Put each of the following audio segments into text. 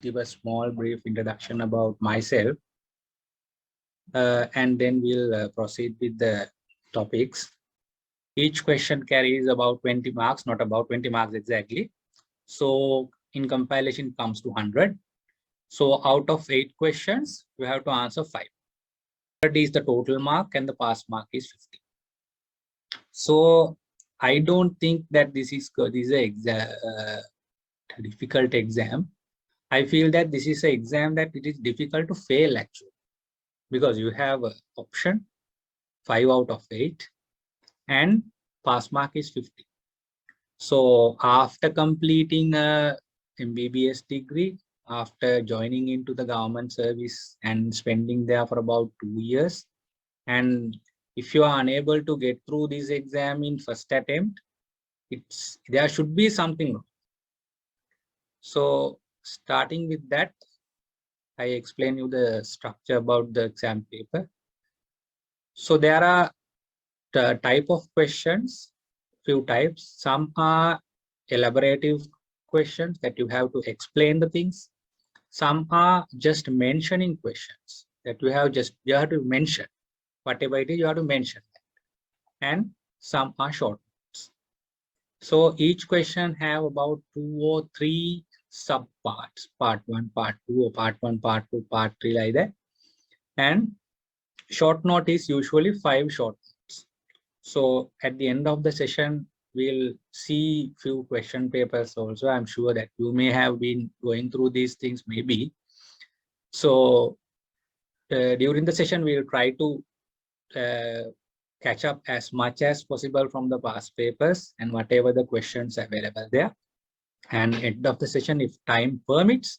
give a small brief introduction about myself, and then we'll proceed with the topics. Each question carries about 20 marks, not about 20 marks exactly. So in compilation, it comes to 100. So out of 8 questions, you have to answer 5. 100 is the total mark and the pass mark is 50. So I don't think that this is a difficult exam. I feel that this is an exam that it is difficult to fail actually, because you have an option 5 out of 8 and pass mark is 50. So after completing a MBBS degree, after joining into the government service and spending there for about 2 years, and if you are unable to get through this exam in first attempt, there should be something wrong. So starting with that, I explain you the structure about the exam paper. So there are the type of questions, few types. Some are elaborative questions that you have to explain the things. Some are just mentioning questions that you have to mention whatever it is, you have to mention that. And some are short notes. So each question have about 2 or 3 sub parts, part 1, part 2, or part 1, part 2, part 3, like that. And short note is usually 5 short notes. So at the end of the session, we'll see few question papers also. I'm sure that you may have been going through these things maybe. So during the session, we'll try to catch up as much as possible from the past papers and whatever the questions available there. And at the end of the session, if time permits,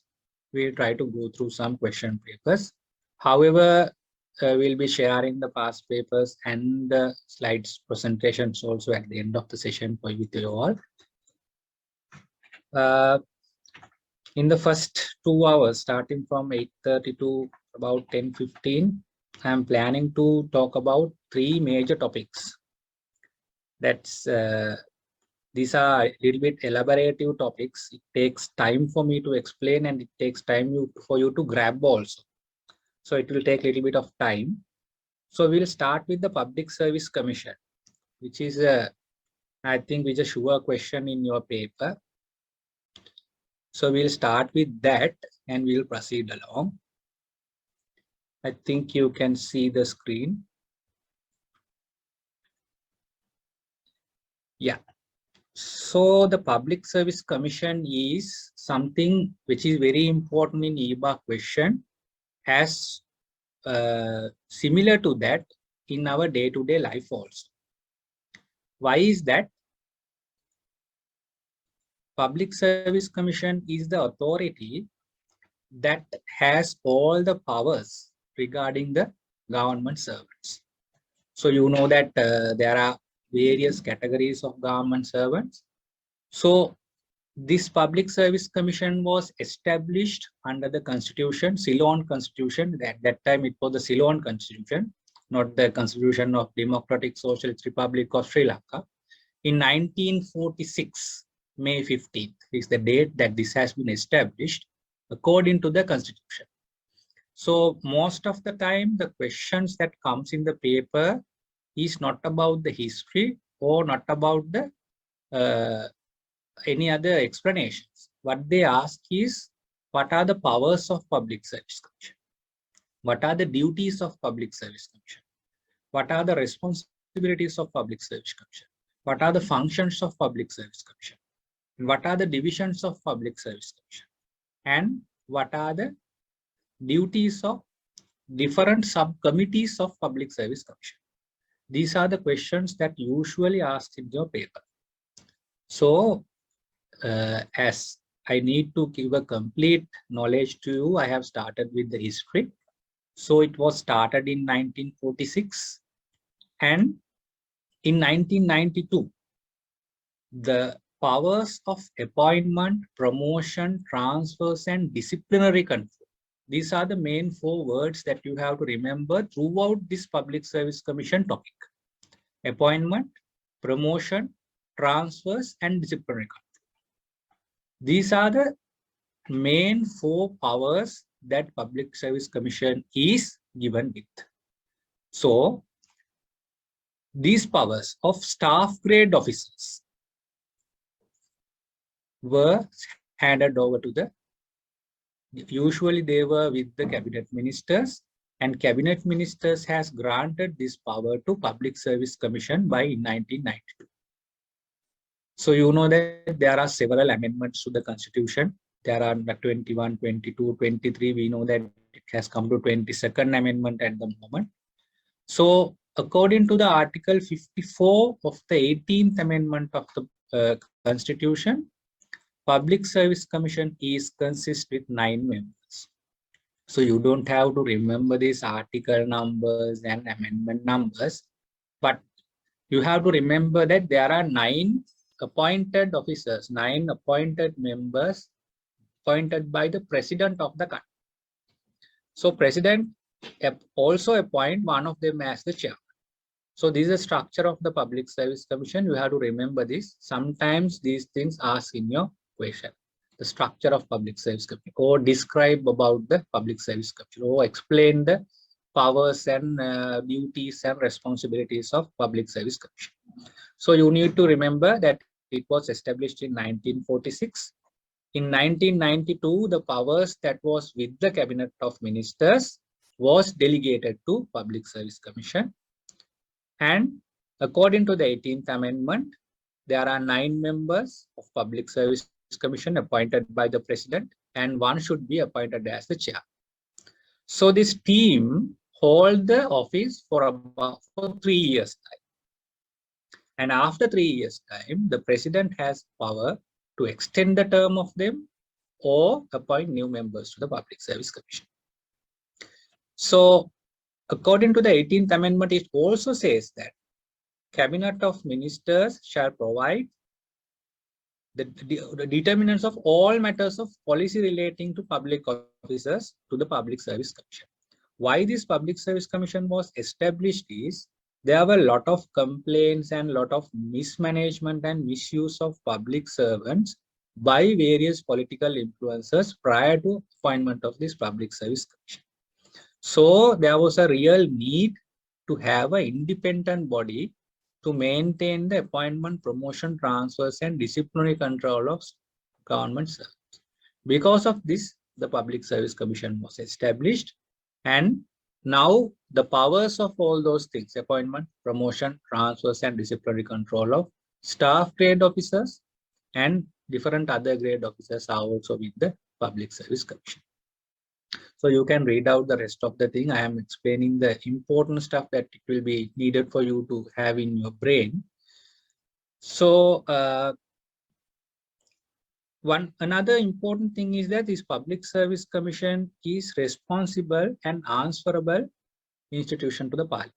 we'll try to go through some question papers. However, we'll be sharing the past papers and the slides presentations also at the end of the session with you all. In the first 2 hours, starting from 8:30 to about 10:15, I'm planning to talk about 3 major topics. These are a little bit elaborative topics. It takes time for me to explain and it takes time for you to grab also. So it will take a little bit of time. So we'll start with the Public Service Commission, which is I think which is a sure question in your paper. So we'll start with that and we'll proceed along. I think you can see the screen. Yeah. So the Public Service Commission is something which is very important in EBA question, as similar to that in our day-to-day life also. Why is that? Public Service Commission is the authority that has all the powers regarding the government servants. So you know that there are various categories of government servants. So this Public Service Commission was established under the Constitution, Ceylon Constitution. At that time, it was the Ceylon Constitution, not the Constitution of Democratic Socialist Republic of Sri Lanka. In 1946, May 15th is the date that this has been established according to the Constitution. So most of the time, the questions that comes in the paper is not about the history or not about the any other explanations. What they ask is, what are the powers of Public Service Commission? What are the duties of Public Service Commission? What are the responsibilities of Public Service Commission? What are the functions of Public Service Commission? What are the divisions of Public Service Commission? And what are the duties of different subcommittees of Public Service Commission? These are the questions that usually asked in your paper. So as I need to give a complete knowledge to you, I have started with the history. So it was started in 1946, and in 1992, the powers of appointment, promotion, transfers, and disciplinary control. These are the main 4 words that you have to remember throughout this Public Service Commission topic. Appointment, promotion, transfers, and disciplinary control. These are the main 4 powers that Public Service Commission is given with. So these powers of staff grade officers were handed over to the, usually they were with the cabinet ministers, and cabinet ministers has granted this power to Public Service Commission by 1992. So you know that there are several amendments to the constitution. There are 21, 22, 23. We know that it has come to 22nd amendment at the moment. So according to the article 54 of the 18th amendment of the constitution, Public Service Commission is consist with 9 members. So you don't have to remember these article numbers and amendment numbers, but you have to remember that there are 9 appointed officers, 9 appointed members appointed by the president of the country. So president also appoint one of them as the chairman. So this is the structure of the Public Service Commission. You have to remember this. Sometimes these things ask in your question. The structure of Public Service Commission, or describe about the Public Service Commission, or explain the powers and duties and responsibilities of Public Service Commission. So you need to remember that it was established in 1946. In 1992, the powers that was with the Cabinet of Ministers was delegated to Public Service Commission. And according to the 18th Amendment, there are 9 members of Public Service Commission appointed by the President, and 1 should be appointed as the chair. So this team hold the office for about 3 years time. And after 3 years time, the President has power to extend the term of them or appoint new members to the Public Service Commission. So according to the 18th Amendment, it also says that Cabinet of Ministers shall provide the determinants of all matters of policy relating to public officers to the Public Service Commission. Why this Public Service Commission was established is there were a lot of complaints and a lot of mismanagement and misuse of public servants by various political influencers prior to appointment of this Public Service Commission. So there was a real need to have an independent body to maintain the appointment, promotion, transfers, and disciplinary control of government servants. Because of this, the Public Service Commission was established, and now the powers of all those things, appointment, promotion, transfers, and disciplinary control of staff grade officers and different other grade officers are also with the Public Service Commission. So you can read out the rest of the thing. I am explaining the important stuff that it will be needed for you to have in your brain. So another important thing is that this Public Service Commission is responsible and answerable institution to the Parliament.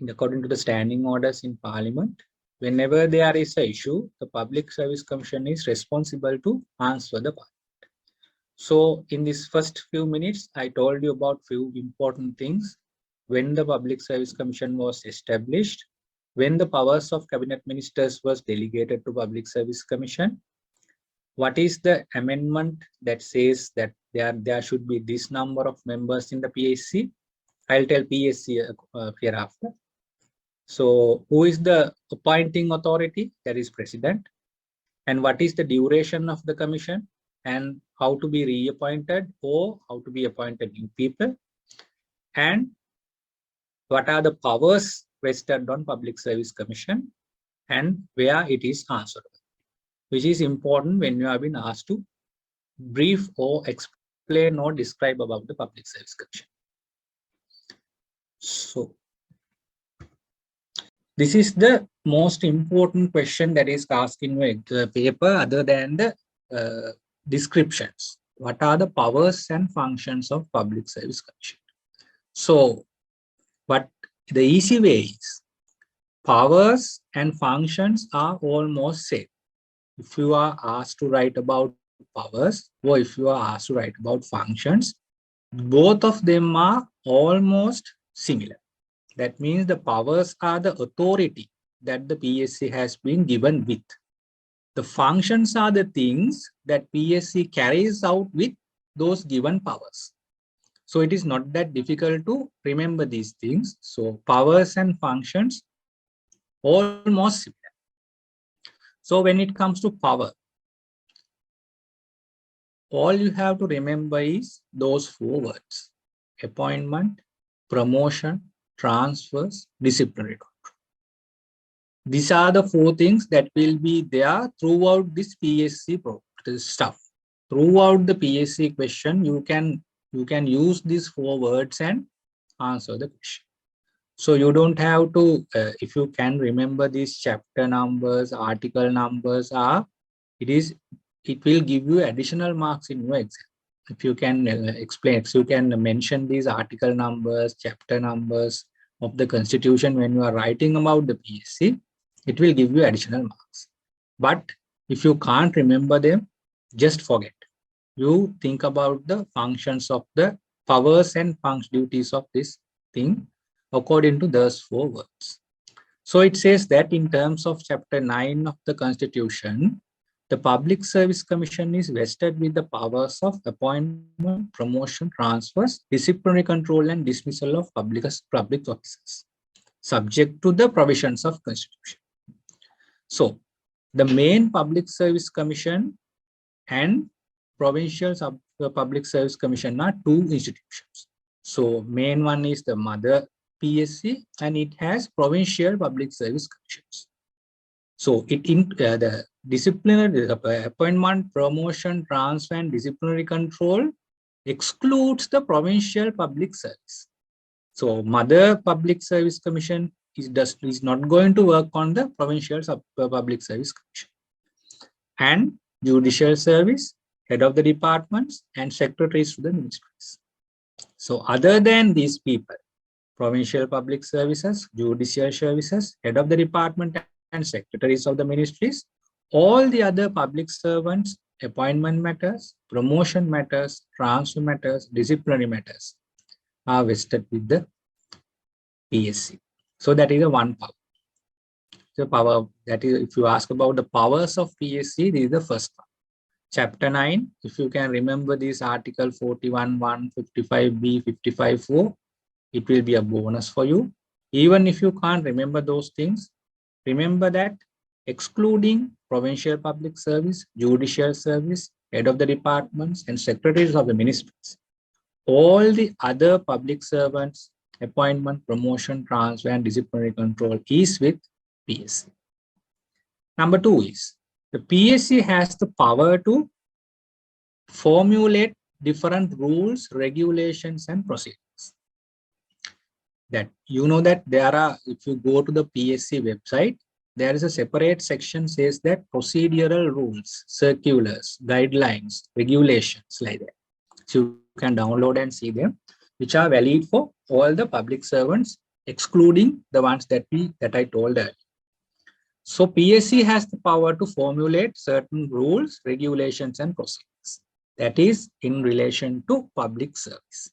According to the standing orders in Parliament, whenever there is an issue, the Public Service Commission is responsible to answer the Parliament. So in this first few minutes, I told you about few important things. When the Public Service Commission was established, when the powers of Cabinet Ministers was delegated to Public Service Commission, what is the amendment that says that there should be this number of members in the PSC? I'll tell PSC hereafter. So who is the appointing authority? That is President. And what is the duration of the commission? And how to be reappointed or how to be appointed new people, and what are the powers vested on Public Service Commission and where it is answerable, which is important when you have been asked to brief or explain or describe about the Public Service Commission. So this is the most important question that is asked in the paper other than the descriptions. What are the powers and functions of Public Service Commission? So, but the easy way is powers and functions are almost same. If you are asked to write about powers or if you are asked to write about functions, both of them are almost similar. That means the powers are the authority that the PSC has been given with. The functions are the things that PSC carries out with those given powers. So it is not that difficult to remember these things. So powers and functions almost similar. So when it comes to power, all you have to remember is those 4 words: appointment, promotion, transfers, disciplinary control. These are the 4 things that will be there throughout this PSC stuff. Throughout the PSC question, you can use these 4 words and answer the question. So you don't have to, if you can remember these chapter numbers, article numbers, it will give you additional marks in your exam. If you can explain, if you can mention these article numbers, chapter numbers of the Constitution when you are writing about the PSC, it will give you additional marks. But if you can't remember them, just forget. You think about the functions of the powers and duties of this thing according to those 4 words. So it says that in terms of chapter 9 of the Constitution, the Public Service Commission is vested with the powers of appointment, promotion, transfers, disciplinary control, and dismissal of public officers, subject to the provisions of Constitution. So the main Public Service Commission and Provincial Public Service Commission are 2 institutions. So main one is the mother PSC, and it has Provincial Public Service Commissions. So the disciplinary appointment, promotion, transfer, and disciplinary control excludes the Provincial Public Service. So Mother Public Service Commission is not going to work on the Provincial Public Service Commission. And Judicial Service, head of the departments, and secretaries to the ministries. So other than these people, Provincial Public Services, Judicial Services, head of the department, and secretaries of the ministries, all the other public servants, appointment matters, promotion matters, transfer matters, disciplinary matters are vested with the PSC. So that is the one power. The power, that is, if you ask about the powers of PSC, this is the first one. Chapter 9, if you can remember this article 41.1, 55B, 55.4, it will be a bonus for you. Even if you can't remember those things, remember that excluding Provincial Public Service, Judicial Service, head of the departments, and secretaries of the ministries, all the other public servants, appointment, promotion, transfer, and disciplinary control is with PSC. Number 2 is the PSC has the power to formulate different rules, regulations, and procedures. That you know that there are, if you go to the PSC website, there is a separate section says that procedural rules, circulars, guidelines, regulations, like that. So you can download and see them, which are valid for all the public servants, excluding the ones that I told earlier. So PSC has the power to formulate certain rules, regulations, and procedures. That is in relation to public service.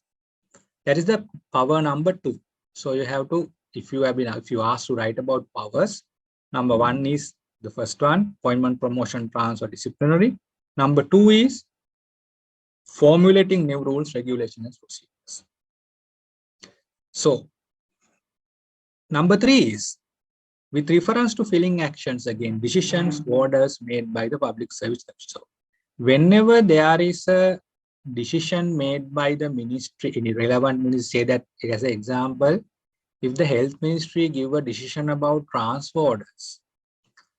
That is the power number 2. So you have to, if you asked to write about powers, number 1 is the first one, appointment, promotion, transfer, disciplinary. Number 2 is formulating new rules, regulations, and procedures. So number 3 is with reference to filling actions, again, decisions, orders made by the Public Service Commission. So whenever there is a decision made by the ministry, any relevant ministry, say that as an example, if the Health Ministry give a decision about transfer orders,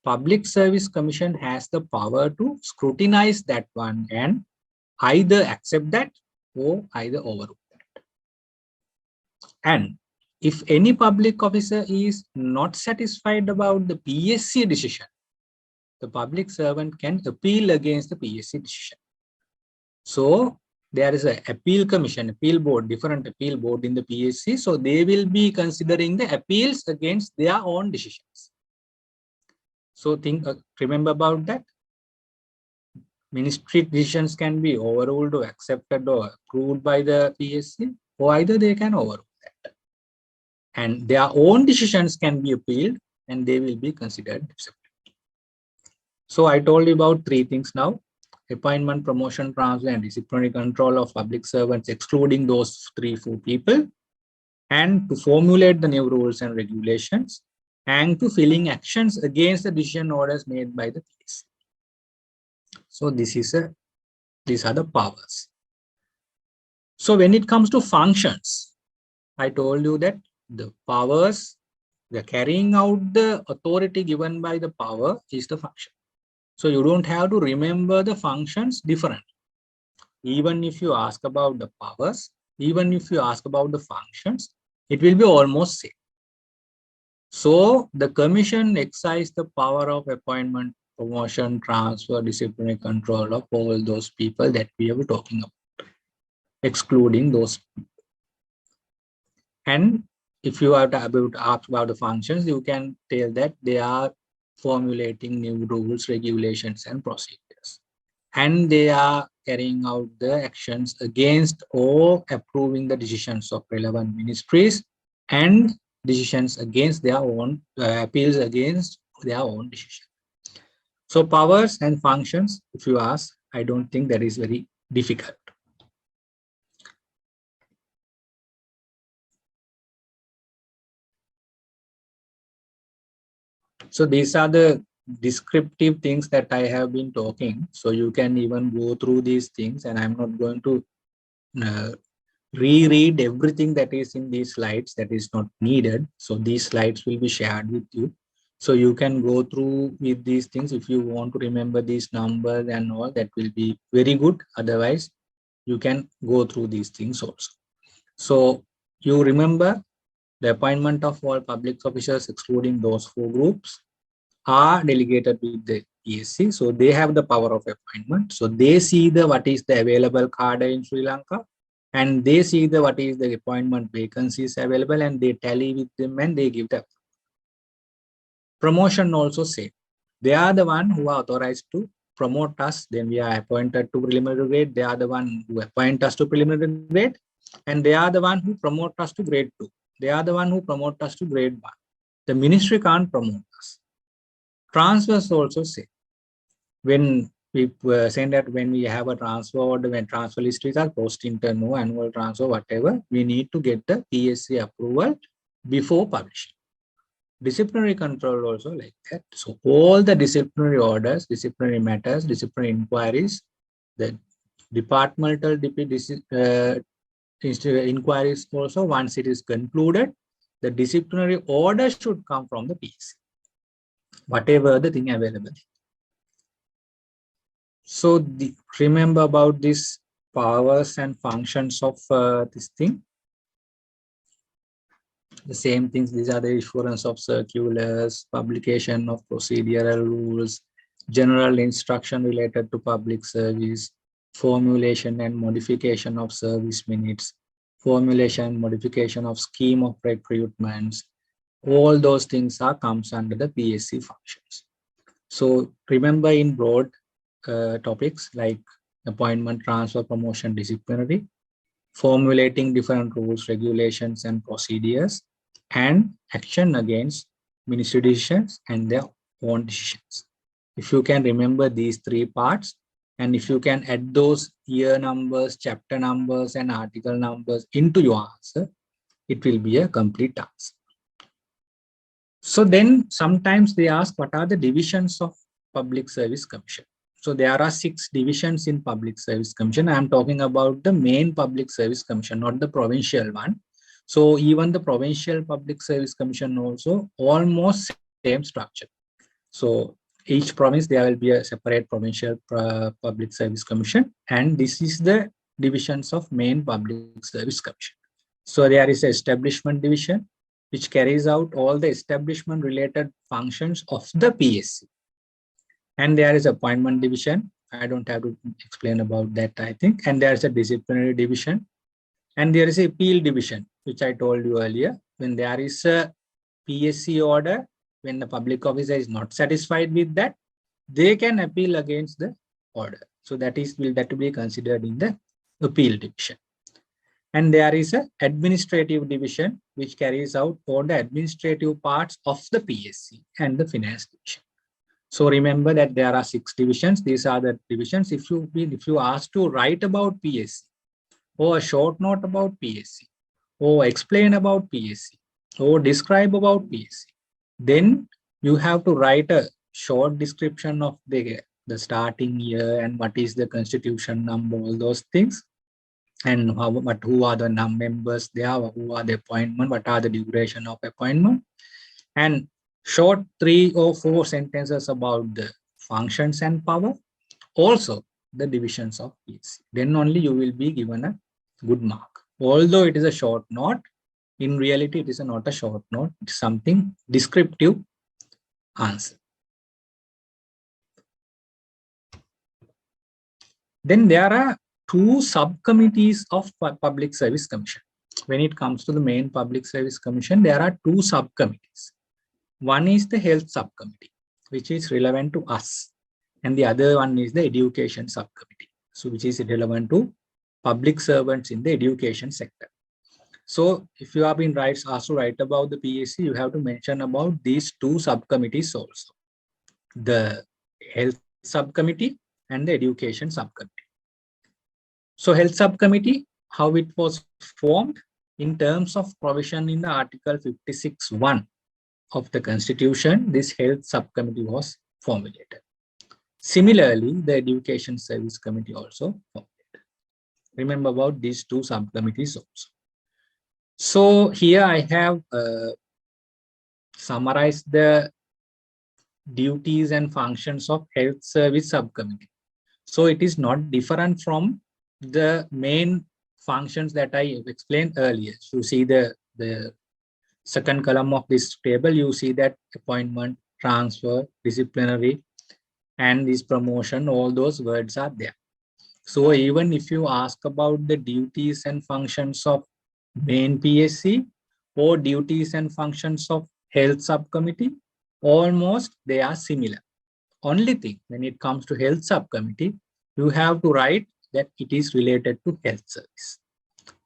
Public Service Commission has the power to scrutinize that one and either accept that or either overrule that. And if any public officer is not satisfied about the PSC decision, the public servant can appeal against the PSC decision. So there is an appeal commission, appeal board, different appeal board in the PSC. So they will be considering the appeals against their own decisions. So remember about that. Ministry decisions can be overruled or accepted or approved by the PSC, or either they can overrule that. And their own decisions can be appealed and they will be considered accepted. So I told you about three things now: appointment, promotion, transfer, and disciplinary control of public servants, excluding those 3-4 people, and to formulate the new rules and regulations, and to filling actions against the decision orders made by the police. So these are the powers. So when it comes to functions, I told you that the powers, the carrying out the authority given by the power is the function. So you don't have to remember the functions different. Even if you ask about the powers, even if you ask about the functions, it will be almost same. So the commission exercises the power of appointment, promotion, transfer, disciplinary control of all those people that we are talking about, excluding those people. And if you are to ask about the functions, you can tell that they are formulating new rules, regulations, and procedures. And they are carrying out the actions against or approving the decisions of relevant ministries and decisions against their own, appeals against their own decision. So powers and functions, if you ask, I don't think that is very difficult. So these are the descriptive things that I have been talking. So you can even go through these things, and I'm not going to reread everything that is in these slides. That is not needed. So these slides will be shared with you. So you can go through with these things. If you want to remember these numbers and all, that will be very good. Otherwise, you can go through these things also. So you remember the appointment of all public officers, excluding those 4 groups, are delegated with the PSC. So they have the power of appointment. So they see the what is the available cadre in Sri Lanka, and they see the what is the appointment vacancies available, and they tally with them and they give the promotion also same. They are the one who are authorized to promote us. Then we are appointed to preliminary grade. They are the one who appoint us to preliminary grade, and they are the one who promote us to grade 2. They are the one who promote us to grade 1. The ministry can't promote us. Transfers also say, when we saying that when we have a transfer order, when transfer histories are post internal, annual transfer, whatever, we need to get the PSC approval before publishing. Disciplinary control also like that. So all the disciplinary orders, disciplinary matters, disciplinary inquiries, the departmental inquiries also, once it is concluded, the disciplinary order should come from the PSC, whatever the thing available. So remember about these powers and functions of this thing. The same things, these are the issuance of circulars, publication of procedural rules, general instruction related to public service, formulation and modification of service minutes, formulation, modification of scheme of recruitments. All those things comes under the PSC functions. So remember in broad topics like appointment, transfer, promotion, disciplinary, formulating different rules, regulations, and procedures, and action against ministry decisions and their own decisions. If you can remember these 3 parts, and if you can add those year numbers, chapter numbers, and article numbers into your answer, it will be a complete answer. So then sometimes they ask, what are the divisions of Public Service Commission? So there are 6 divisions in Public Service Commission. I am talking about the main Public Service Commission, not the provincial one. So even the Provincial Public Service Commission also almost same structure. So each province, there will be a separate Provincial Public Service Commission, and this is the divisions of main Public Service Commission. So there is an establishment division, which carries out all the establishment related functions of the PSC. And there is appointment division. I don't have to explain about that, I think. And there is a disciplinary division. And there is a appeal division, which I told you earlier. When there is a PSC order, when the public officer is not satisfied with that, they can appeal against the order. So that will be considered in the appeal division. And there is an administrative division, which carries out all the administrative parts of the PSC and the finance division. So remember that there are 6 divisions. These are the divisions. If you ask to write about PSC, or a short note about PSC, or explain about PSC, or describe about PSC, then you have to write a short description of the starting year and what is the constitution number, all those things, and who are the members there, who are the appointment, what are the duration of appointment, and short 3 or 4 sentences about the functions and power, also the divisions of PSC. Then only you will be given a good mark. Although it is a short note, in reality it is not a short note, it's something descriptive answer. Then there are 2 subcommittees of Public Service Commission. When it comes to the main Public Service Commission, there are 2 subcommittees. One is the Health Subcommittee, which is relevant to us, and the other one is the Education Subcommittee, so which is relevant to public servants in the education sector. So if you have been asked to write about the PSC, you have to mention about these 2 subcommittees also, the Health Subcommittee and the Education Subcommittee. So Health Subcommittee, how it was formed in terms of provision in the Article 56(1) of the Constitution, this Health Subcommittee was formulated. Similarly, the Education Service Committee also formulated. Remember about these 2 subcommittees also. So here I have summarized the duties and functions of Health Service Subcommittee. So it is not different from the main functions that I explained earlier. So you see the second column of this table, you see that appointment, transfer, disciplinary, and this promotion, all those words are there. So even if you ask about the duties and functions of main PSC or duties and functions of Health Subcommittee, almost they are similar. Only thing, when it comes to Health Subcommittee, you have to write that it is related to health service.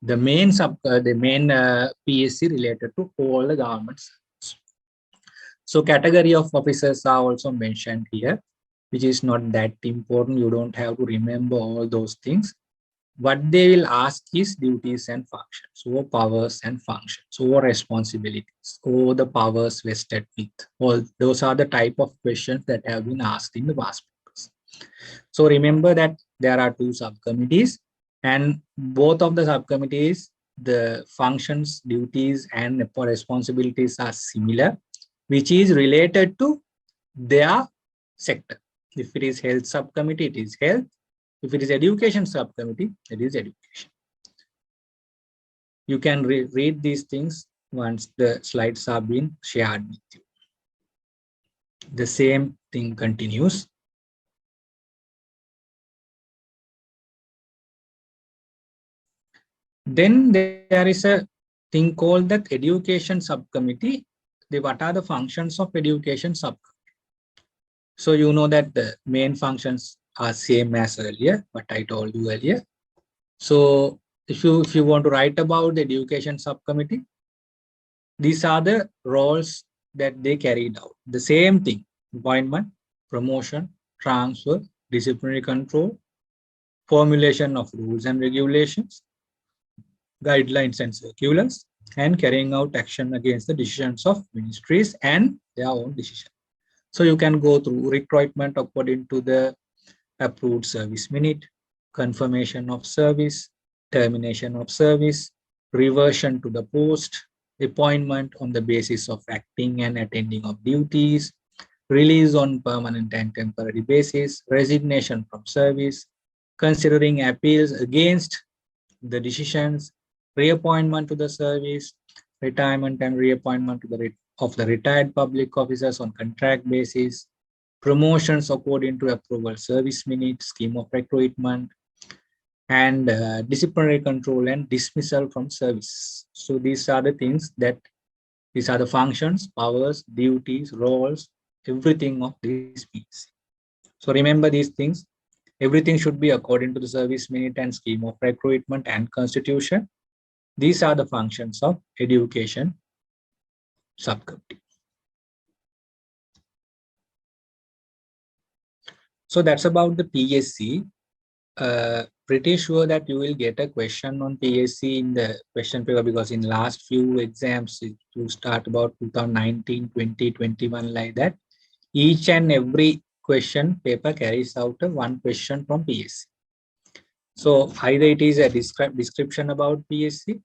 The main PSC related to all the government service. So category of officers are also mentioned here, which is not that important. You don't have to remember all those things. What they will ask is duties and functions, or powers and functions, or responsibilities, or the powers vested with. All those are the type of questions that have been asked in the past papers. So remember that there are 2 subcommittees, and both of the subcommittees, the functions, duties, and responsibilities are similar, which is related to their sector. If it is Health Subcommittee, it is health. If it is Education Subcommittee, it is education. You can read these things once the slides are being shared with you. The same thing continues. Then there is a thing called the Education Subcommittee. What are the functions of Education Subcommittee? So you know that the main functions are same as earlier, what I told you earlier. So if you want to write about the Education Subcommittee, these are the roles that they carried out. The same thing: appointment, promotion, transfer, disciplinary control, formulation of rules and regulations, guidelines and circulars, and carrying out action against the decisions of ministries and their own decision. So you can go through recruitment according to the approved service minute, confirmation of service, termination of service, reversion to the post, appointment on the basis of acting and attending of duties, release on permanent and temporary basis, resignation from service, considering appeals against the decisions, reappointment to the service, retirement and reappointment to of the retired public officers on contract basis, promotions according to approval service minute, scheme of recruitment, and disciplinary control and dismissal from service. So these are the things these are the functions, powers, duties, roles, everything of this piece. So remember these things. Everything should be according to the service minute and scheme of recruitment and constitution. These are the functions of Education Subcommittee. So that's about the PSC. Pretty sure that you will get a question on PSC in the question paper, because in last few exams, you start about 2019, 20, 21 like that. Each and every question paper carries out a one question from PSC. So either it is a description about PSC,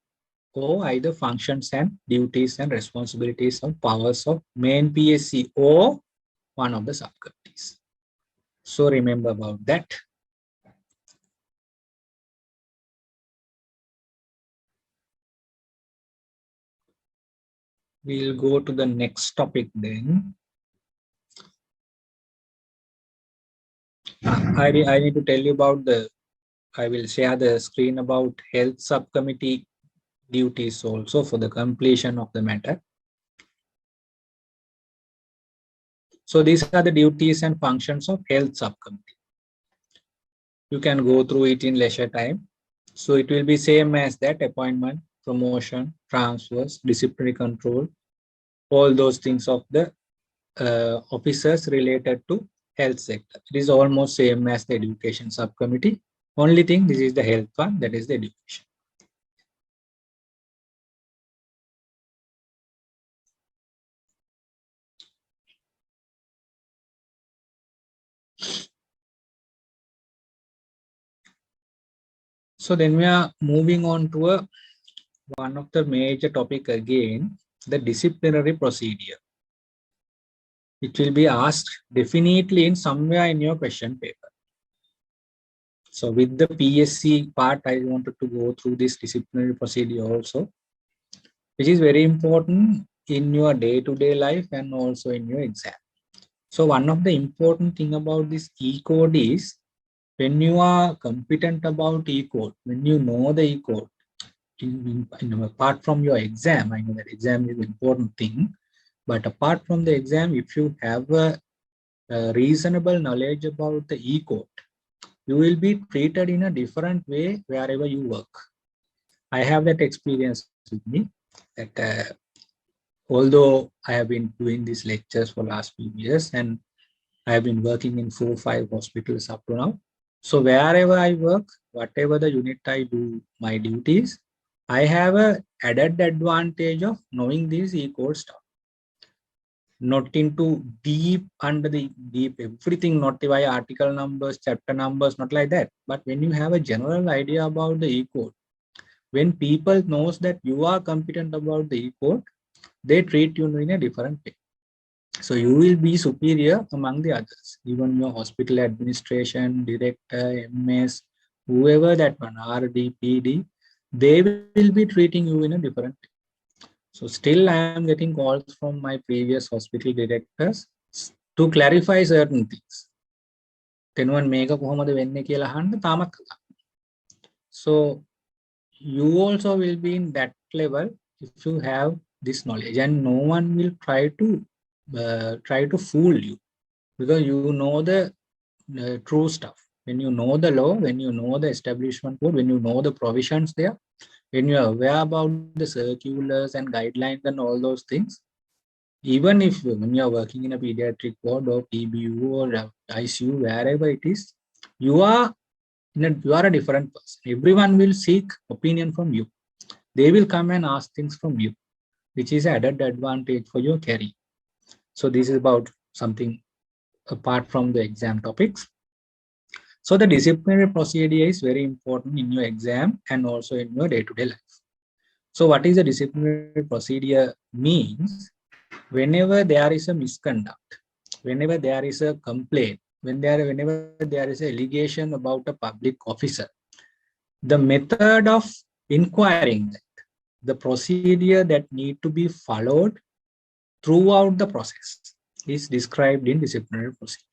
or either functions and duties and responsibilities of powers of main PSC or one of the subcommittees. So remember about that. We'll go to the next topic then. I need to tell you about I will share the screen about health subcommittee duties also for the completion of the matter. So these are the duties and functions of health subcommittee. You can go through it in leisure time. So it will be same as that: appointment, promotion, transfers, disciplinary control, all those things of the officers related to health sector. It is almost same as the education subcommittee. Only thing, this is the health one, that is the education. So then we are moving on to one of the major topic again, the disciplinary procedure. It will be asked definitely in somewhere in your question paper. So with the PSC part, I wanted to go through this disciplinary procedure also, which is very important in your day-to-day life and also in your exam. So one of the important thing about this E-code is, when you are competent about E-code, when you know the E-code, apart from your exam, I know that exam is an important thing, but apart from the exam, if you have a reasonable knowledge about the E-code, you will be treated in a different way wherever you work. I have that experience with me, that although I have been doing these lectures for last few years and I have been working in 4 or 5 hospitals up to now. So wherever I work, whatever the unit I do my duties, I have a added advantage of knowing these E-code stuff. Not into deep under the deep everything, not via article numbers, chapter numbers, not like that. But when you have a general idea about the E-code, when people knows that you are competent about the E-code, they treat you in a different way. So you will be superior among the others, even your hospital administration, director, MS, whoever that one, RD, PD, they will be treating you in a different way. So still I am getting calls from my previous hospital directors to clarify certain things. So you also will be in that level if you have this knowledge, and no one will try to fool you, because you know the true stuff. When you know the law, when you know the establishment code, when you know the provisions there, when you are aware about the circulars and guidelines and all those things, even if when you are working in a pediatric ward or PBU or ICU, wherever it is, you are a different person. Everyone will seek opinion from you. They will come and ask things from you, which is added advantage for your career. So this is about something apart from the exam topics. So the disciplinary procedure is very important in your exam and also in your day-to-day life. So what is a disciplinary procedure means? Whenever there is a misconduct, whenever there is a complaint, whenever there is an allegation about a public officer, the method of inquiring that, the procedure that need to be followed throughout the process is described in disciplinary procedure.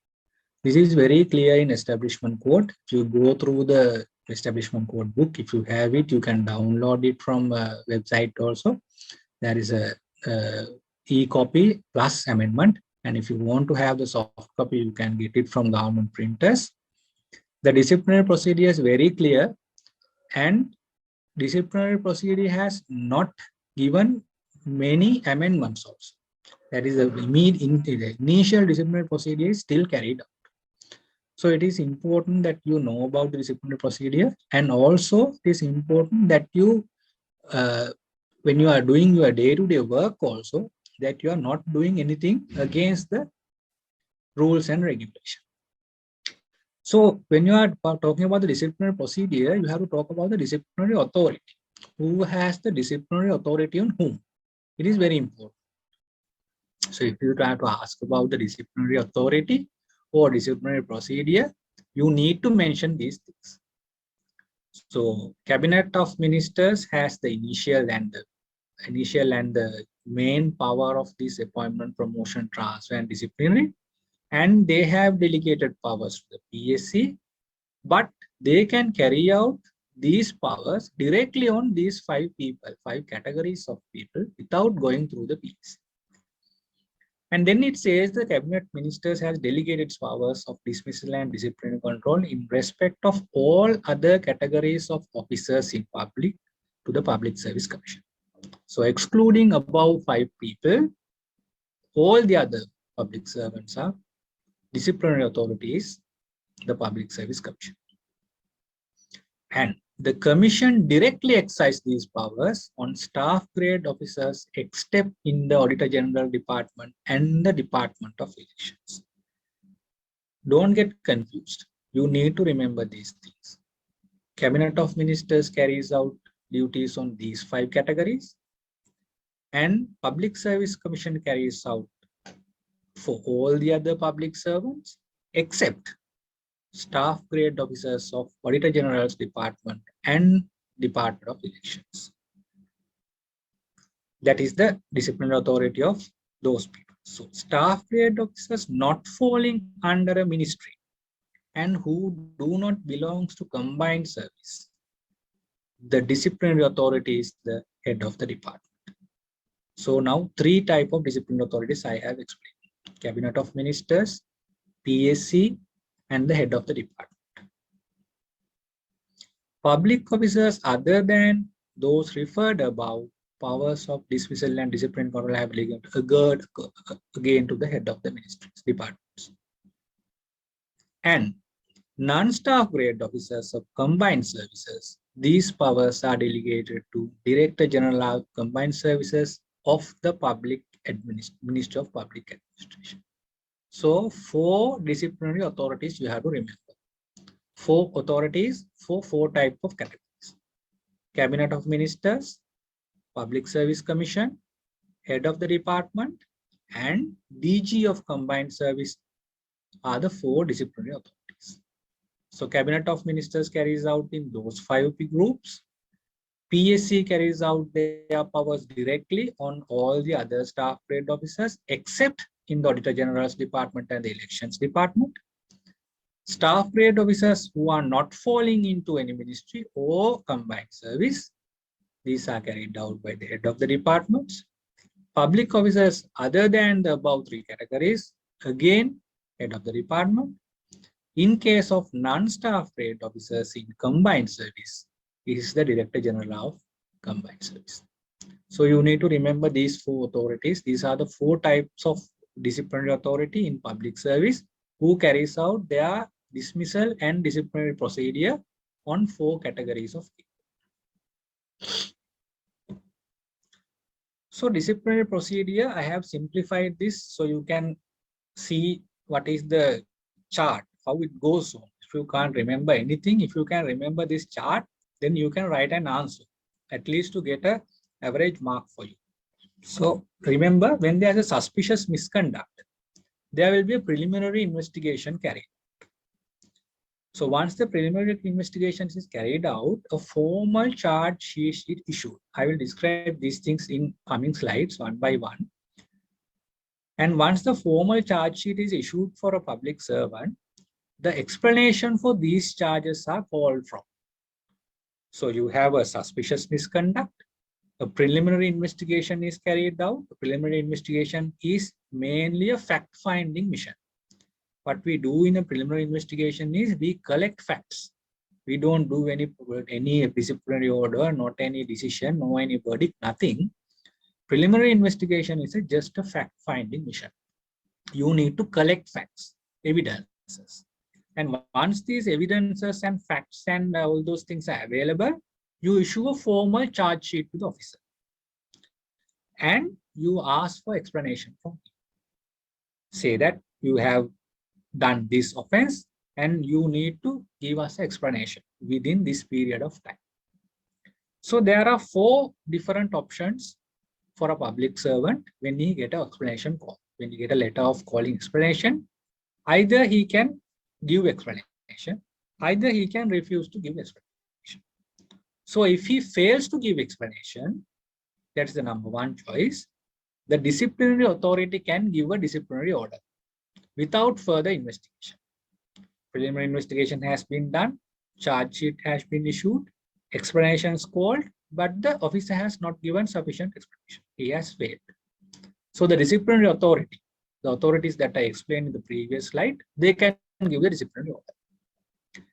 This is very clear in establishment code. If you go through the establishment code book, if you have it, you can download it from a website also. There is a e-copy plus amendment. And if you want to have the soft copy, you can get it from government printers. The disciplinary procedure is very clear, and disciplinary procedure has not given many amendments also. That is the initial disciplinary procedure is still carried out. So it is important that you know about the disciplinary procedure, and also it is important that you, when you are doing your day-to-day work also, that you are not doing anything against the rules and regulation. So when you are talking about the disciplinary procedure, you have to talk about the disciplinary authority. Who has the disciplinary authority on whom? It is very important. So if you try to ask about the disciplinary authority or disciplinary procedure, you need to mention these things. So Cabinet of Ministers has the initial and the main power of this appointment, promotion, transfer, and disciplinary, and they have delegated powers to the PSC, but they can carry out these powers directly on these five categories of people without going through the PSC. And then it says the Cabinet Ministers has delegated powers of dismissal and disciplinary control in respect of all other categories of officers in public to the Public Service Commission. So excluding above 5 people, all the other public servants are disciplinary authorities, the Public Service Commission. And the Commission directly exercises these powers on staff grade officers except in the Auditor General Department and the Department of Elections. Don't get confused. You need to remember these things. Cabinet of Ministers carries out duties on these 5 categories, and Public Service Commission carries out for all the other public servants except staff grade officers of Auditor General's Department and Department of Elections. That is the disciplinary authority of those people. So staff grade officers not falling under a ministry and who do not belong to combined service, the disciplinary authority is the head of the department. So now 3 types of disciplinary authorities I have explained: Cabinet of Ministers, PSC, and the head of the department. Public officers other than those referred above, powers of dismissal and discipline control have been again to the head of the ministries, departments. And non-staff grade officers of combined services, these powers are delegated to Director General of Combined Services of the Ministry of Public Administration. So 4 disciplinary authorities you have to remember. 4 authorities for 4 types of categories: Cabinet of Ministers, Public Service Commission, head of the department, and DG of Combined Service are the 4 disciplinary authorities. So Cabinet of Ministers carries out in those 5 groups. PSC carries out their powers directly on all the other staff grade officers except in the Auditor General's Department and the Elections Department. Staff grade officers who are not falling into any ministry or combined service, these are carried out by the head of the departments. Public officers other than the above 3 categories, again, head of the department. In case of non-staff grade officers in combined service, it is the Director General of Combined Service. So you need to remember these 4 authorities. These are the 4 types of disciplinary authority in public service who carries out their dismissal and disciplinary procedure on 4 categories of people. So disciplinary procedure, I have simplified this so you can see what is the chart, how it goes on. If you can't remember anything, if you can remember this chart, then you can write an answer, at least to get an average mark for you. So remember, when there is a suspicious misconduct, there will be a preliminary investigation carried. So once the preliminary investigation is carried out, a formal charge sheet is issued. I will describe these things in coming slides one by one. And once the formal charge sheet is issued for a public servant, the explanation for these charges are called from. So you have a suspicious misconduct, a preliminary investigation is carried out. The preliminary investigation is mainly a fact-finding mission. What we do in a preliminary investigation is we collect facts. We don't do any disciplinary order, not any decision, no any verdict, nothing. Preliminary investigation is just a fact-finding mission. You need to collect facts, evidences. And once these evidences and facts and all those things are available, you issue a formal charge sheet to the officer. And you ask for explanation from him. Say that you have done this offense and you need to give us explanation within this period of time. So there are 4 different options for a public servant when he get an explanation call. When you get a letter of calling explanation, either he can give explanation, either he can refuse to give explanation. So if he fails to give explanation, that's the number 1 choice. The disciplinary authority can give a disciplinary order without further investigation. Preliminary investigation has been done, charge sheet has been issued, explanations called, but the officer has not given sufficient explanation. He has failed. So the disciplinary authority, the authorities that I explained in the previous slide, they can give the disciplinary order.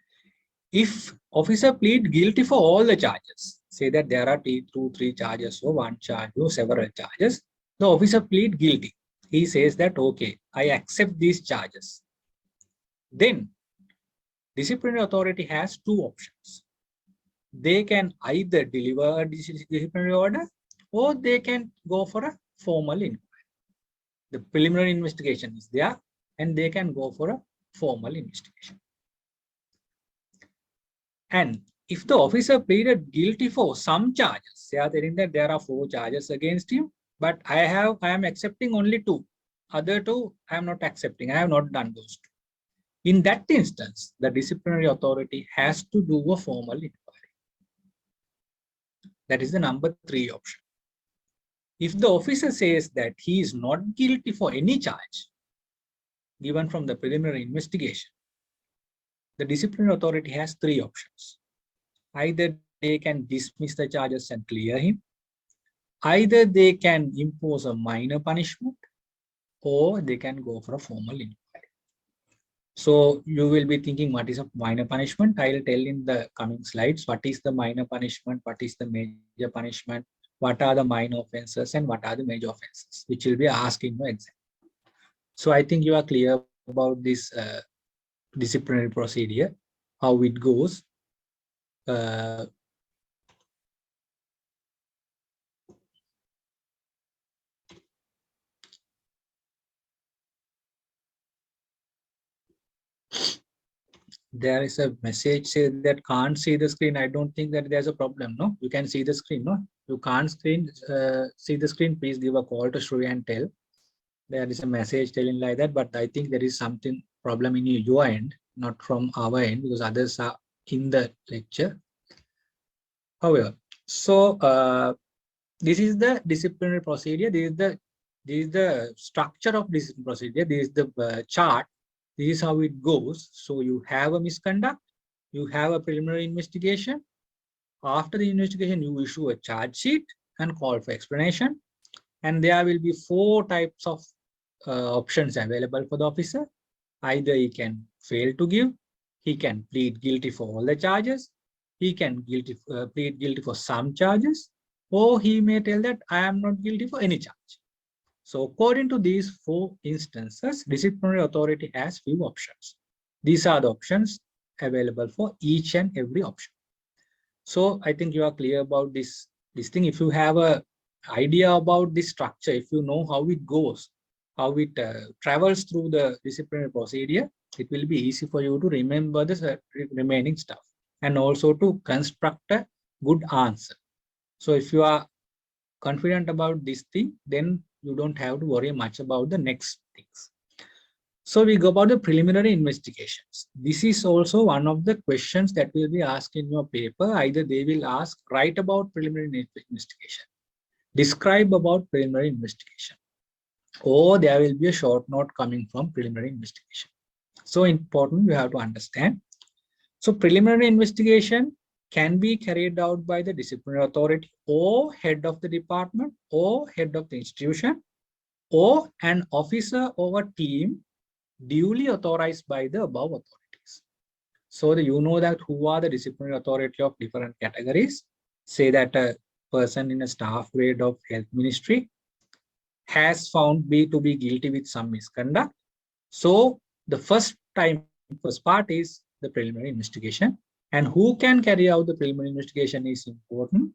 If officer plead guilty for all the charges, say that there are 2, 3 charges or 1 charge or several charges, the officer plead guilty. He says that, okay, I accept these charges. Then disciplinary authority has 2 options. They can either deliver a disciplinary order or they can go for a formal inquiry. The preliminary investigation is there and they can go for a formal investigation. And if the officer pleaded guilty for some charges, they are telling that there are 4 charges against him, but I am accepting only 2. Other 2, I am not accepting. I have not done those 2. In that instance, the disciplinary authority has to do a formal inquiry. That is the number 3 option. If the officer says that he is not guilty for any charge given from the preliminary investigation, the disciplinary authority has 3 options. Either they can dismiss the charges and clear him, either they can impose a minor punishment, or they can go for a formal inquiry. So you will be thinking, what is a minor punishment? I will tell in the coming slides what is the minor punishment, what is the major punishment, what are the minor offenses, and what are the major offenses, which will be asked in your exam. So I think you are clear about this disciplinary procedure, how it goes. There is a message say that can't see the screen. I don't think that there's a problem. No, you can see the screen. No, you can't see the screen. Please give a call to Shruti and tell. There is a message telling like that, but I think there is something problem in your end, not from our end, because others are in the lecture. However, so this is the disciplinary procedure. This is the structure of this procedure. This is the chart. This is how it goes. So you have a misconduct, you have a preliminary investigation. After the investigation, you issue a charge sheet and call for explanation. And there will be 4 types of options available for the officer. Either he can fail to give, he can plead guilty for all the charges, he can plead guilty for some charges, or he may tell that I am not guilty for any charge. So according to these 4 instances, disciplinary authority has few options. These are the options available for each and every option. So I think you are clear about this thing. If you have a idea about this structure, if you know how it goes, how it travels through the disciplinary procedure, it will be easy for you to remember the remaining stuff and also to construct a good answer. So if you are confident about this thing, then you don't have to worry much about the next things. So we go about the preliminary investigations. This is also one of the questions that will be asked in your paper. Either they will ask, write about preliminary investigation, describe about preliminary investigation, or there will be a short note coming from preliminary investigation. So important, you have to understand. So preliminary investigation can be carried out by the disciplinary authority or head of the department or head of the institution or an officer or a team duly authorized by the above authorities. So you know that who are the disciplinary authority of different categories. Say that a person in a staff grade of health ministry has found B to be guilty with some misconduct. So the first time first part is the preliminary investigation. And who can carry out the preliminary investigation is important.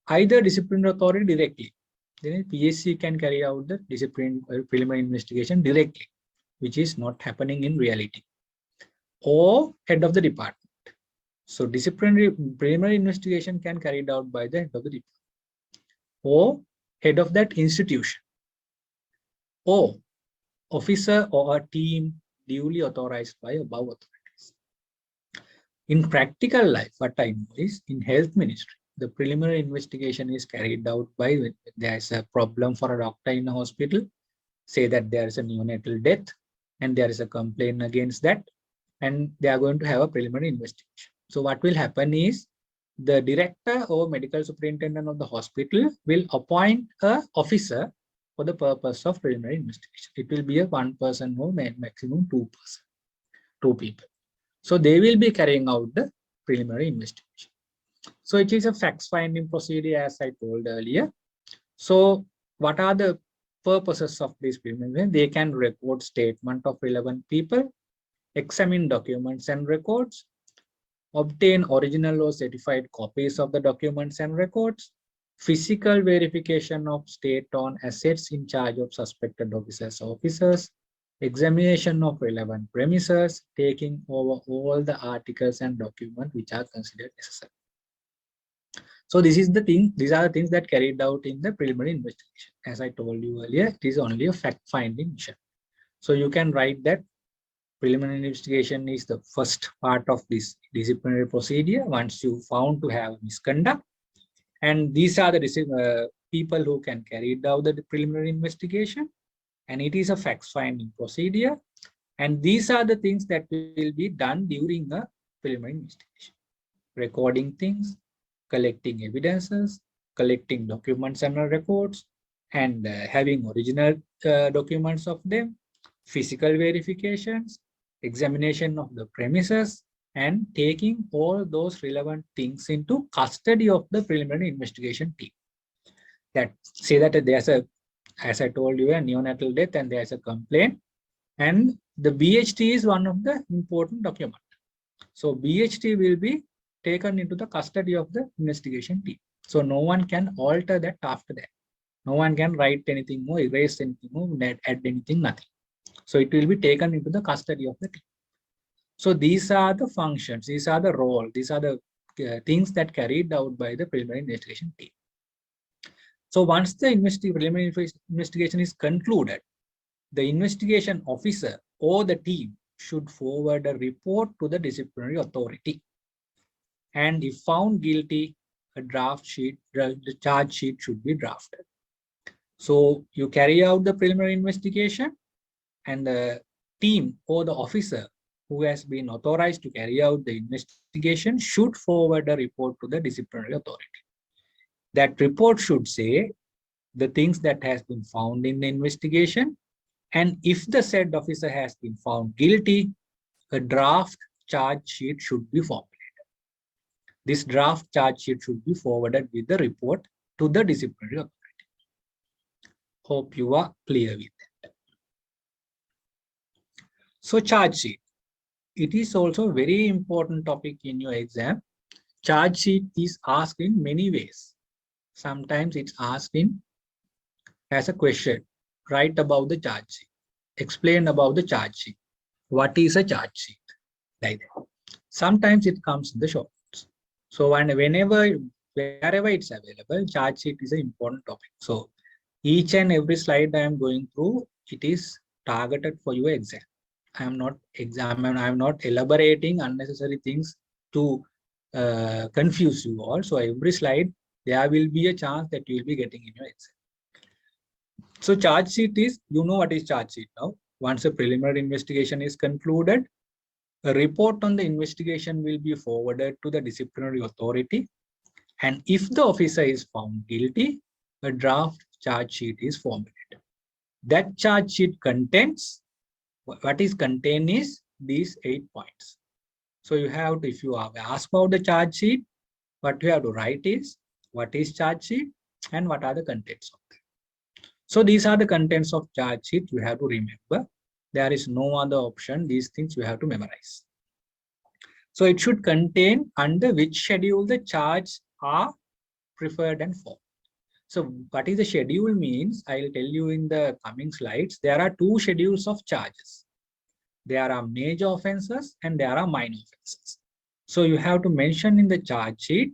Either disciplinary authority directly. Then PSC can carry out the preliminary investigation directly, which is not happening in reality, or head of the department. So disciplinary preliminary investigation can carried out by the head of the department or head of that institution, or officer or a team duly authorized by above authorities. In practical life, what I know is in health ministry, the preliminary investigation is carried out by when there is a problem for a doctor in a hospital, say that there is a neonatal death and there is a complaint against that, and they are going to have a preliminary investigation. So what will happen is the director or medical superintendent of the hospital will appoint an officer for the purpose of preliminary investigation. It will be a one person or maximum two people. So they will be carrying out the preliminary investigation. So it is a fact-finding procedure, as I told earlier. So what are the purposes of this preliminary? They can record statement of relevant people, examine documents and records, obtain original or certified copies of the documents and records, physical verification of state-owned assets in charge of suspected officers or officers, examination of relevant premises, taking over all the articles and documents which are considered necessary. So this is the thing, these are the things that carried out in the preliminary investigation. As I told you earlier, it is only a fact-finding mission. So you can write that preliminary investigation is the first part of this disciplinary procedure once you found to have misconduct. And these are the people who can carry out the preliminary investigation. And it is a fact-finding procedure. And these are the things that will be done during the preliminary investigation. Recording things, collecting evidences, collecting documents and records, and having original documents of them, physical verifications, examination of the premises, and taking all those relevant things into custody of the preliminary investigation team. That say that there's a, as I told you, a neonatal death and there's a complaint, and the BHT is one of the important documents. So BHT will be taken into the custody of the investigation team. So no one can alter that after that. No one can write anything more, erase anything more, add anything, nothing. So it will be taken into the custody of the team. So these are the functions, these are the role, these are the things that carried out by the preliminary investigation team. So once the preliminary investigation is concluded, the investigation officer or the team should forward a report to the disciplinary authority. And if found guilty, a draft sheet, the charge sheet should be drafted. So you carry out the preliminary investigation, and the team or the officer who has been authorized to carry out the investigation should forward a report to the disciplinary authority. That report should say the things that has been found in the investigation, and if the said officer has been found guilty, a draft charge sheet should be formulated. This draft charge sheet should be forwarded with the report to the disciplinary authority. Hope you are clear with that. So charge sheet. It is also a very important topic in your exam. Charge sheet is asked in many ways. Sometimes it's asked in as a question. Write about the charge sheet. Explain about the charge sheet. What is a charge sheet? Like that. Sometimes it comes in the short notes. So wherever it's available, charge sheet is an important topic. So each and every slide I am going through, it is targeted for your exam. I am not elaborating unnecessary things to confuse you all. So every slide, there will be a chance that you will be getting in your exam. So charge sheet is, you know what is charge sheet now. Once a preliminary investigation is concluded, a report on the investigation will be forwarded to the disciplinary authority. And if the officer is found guilty, a draft charge sheet is formulated. That charge sheet contains, what is contained is these 8 points. So you have to, if you are asked about the charge sheet, what you have to write is what is charge sheet and what are the contents of it. So these are the contents of charge sheet you have to remember. There is no other option. These things you have to memorize. So it should contain under which schedule the charges are preferred and for. So what is the schedule means, I'll tell you in the coming slides. There are two schedules of charges. There are major offenses and there are minor offenses. So you have to mention in the charge sheet,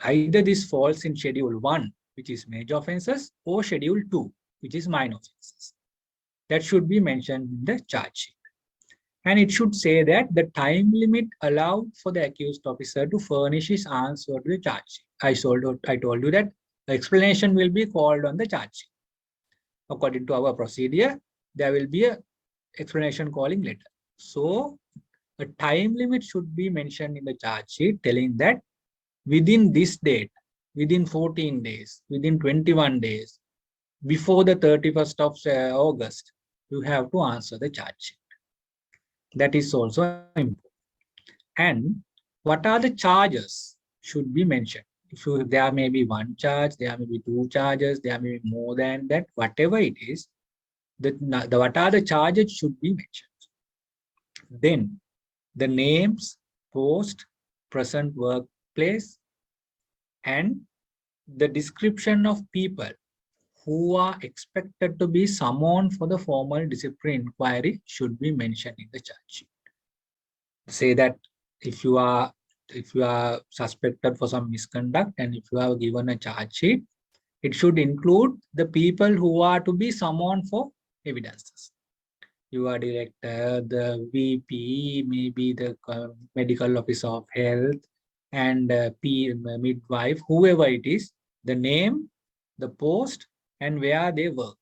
either this falls in schedule 1, which is major offenses, or schedule 2, which is minor offenses. That should be mentioned in the charge sheet. And it should say that the time limit allowed for the accused officer to furnish his answer to the charge sheet. I told you that the explanation will be called on the charge sheet. According to our procedure, there will be a explanation calling letter. So a time limit should be mentioned in the charge sheet telling that within this date, within 14 days, within 21 days, before the 31st of August, you have to answer the charge sheet. That is also important. And what are the charges should be mentioned. If there may be one charge, there may be two charges, there may be more than that, whatever it is, what are the charges should be mentioned. Then the names, post, present workplace, and the description of people who are expected to be summoned for the formal disciplinary inquiry should be mentioned in the charge sheet. Say that if you are suspected for some misconduct and if you have given a charge sheet, it should include the people who are to be summoned for evidences. Your director, the VP, maybe the medical officer of health, and midwife, whoever it is, the name, the post, and where they work.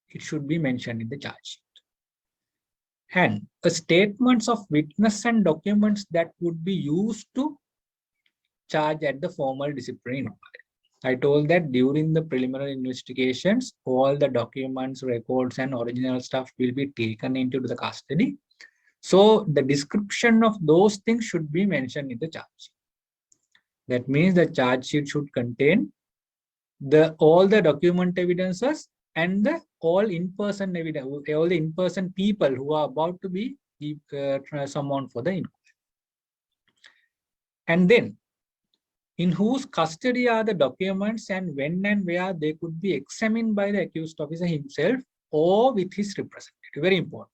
It should be mentioned in the charge sheet. And the statements of witness and documents that would be used to charge at the formal disciplinary inquiry. I told that during the preliminary investigations, all the documents, records, and original stuff will be taken into the custody. So the description of those things should be mentioned in the charge sheet. That means the charge sheet should contain all the document evidences and all in-person evidence, all the in-person people who are about to be summoned for the inquiry. And then, in whose custody are the documents and when and where they could be examined by the accused officer himself or with his representative. Very important.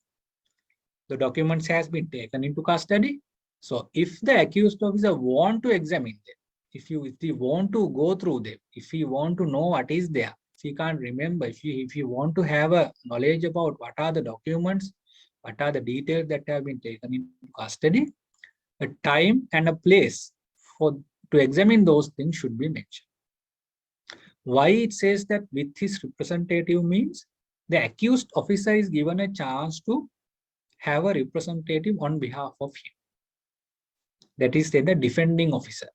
The documents has been taken into custody. So if the accused officer want to examine them, if you want to go through them, if you want to know what is there, if you can't remember, if you want to have a knowledge about what are the documents, what are the details that have been taken into custody, a time and a place to examine those things should be mentioned. Why it says that with his representative means the accused officer is given a chance to have a representative on behalf of him. That is the defending officer.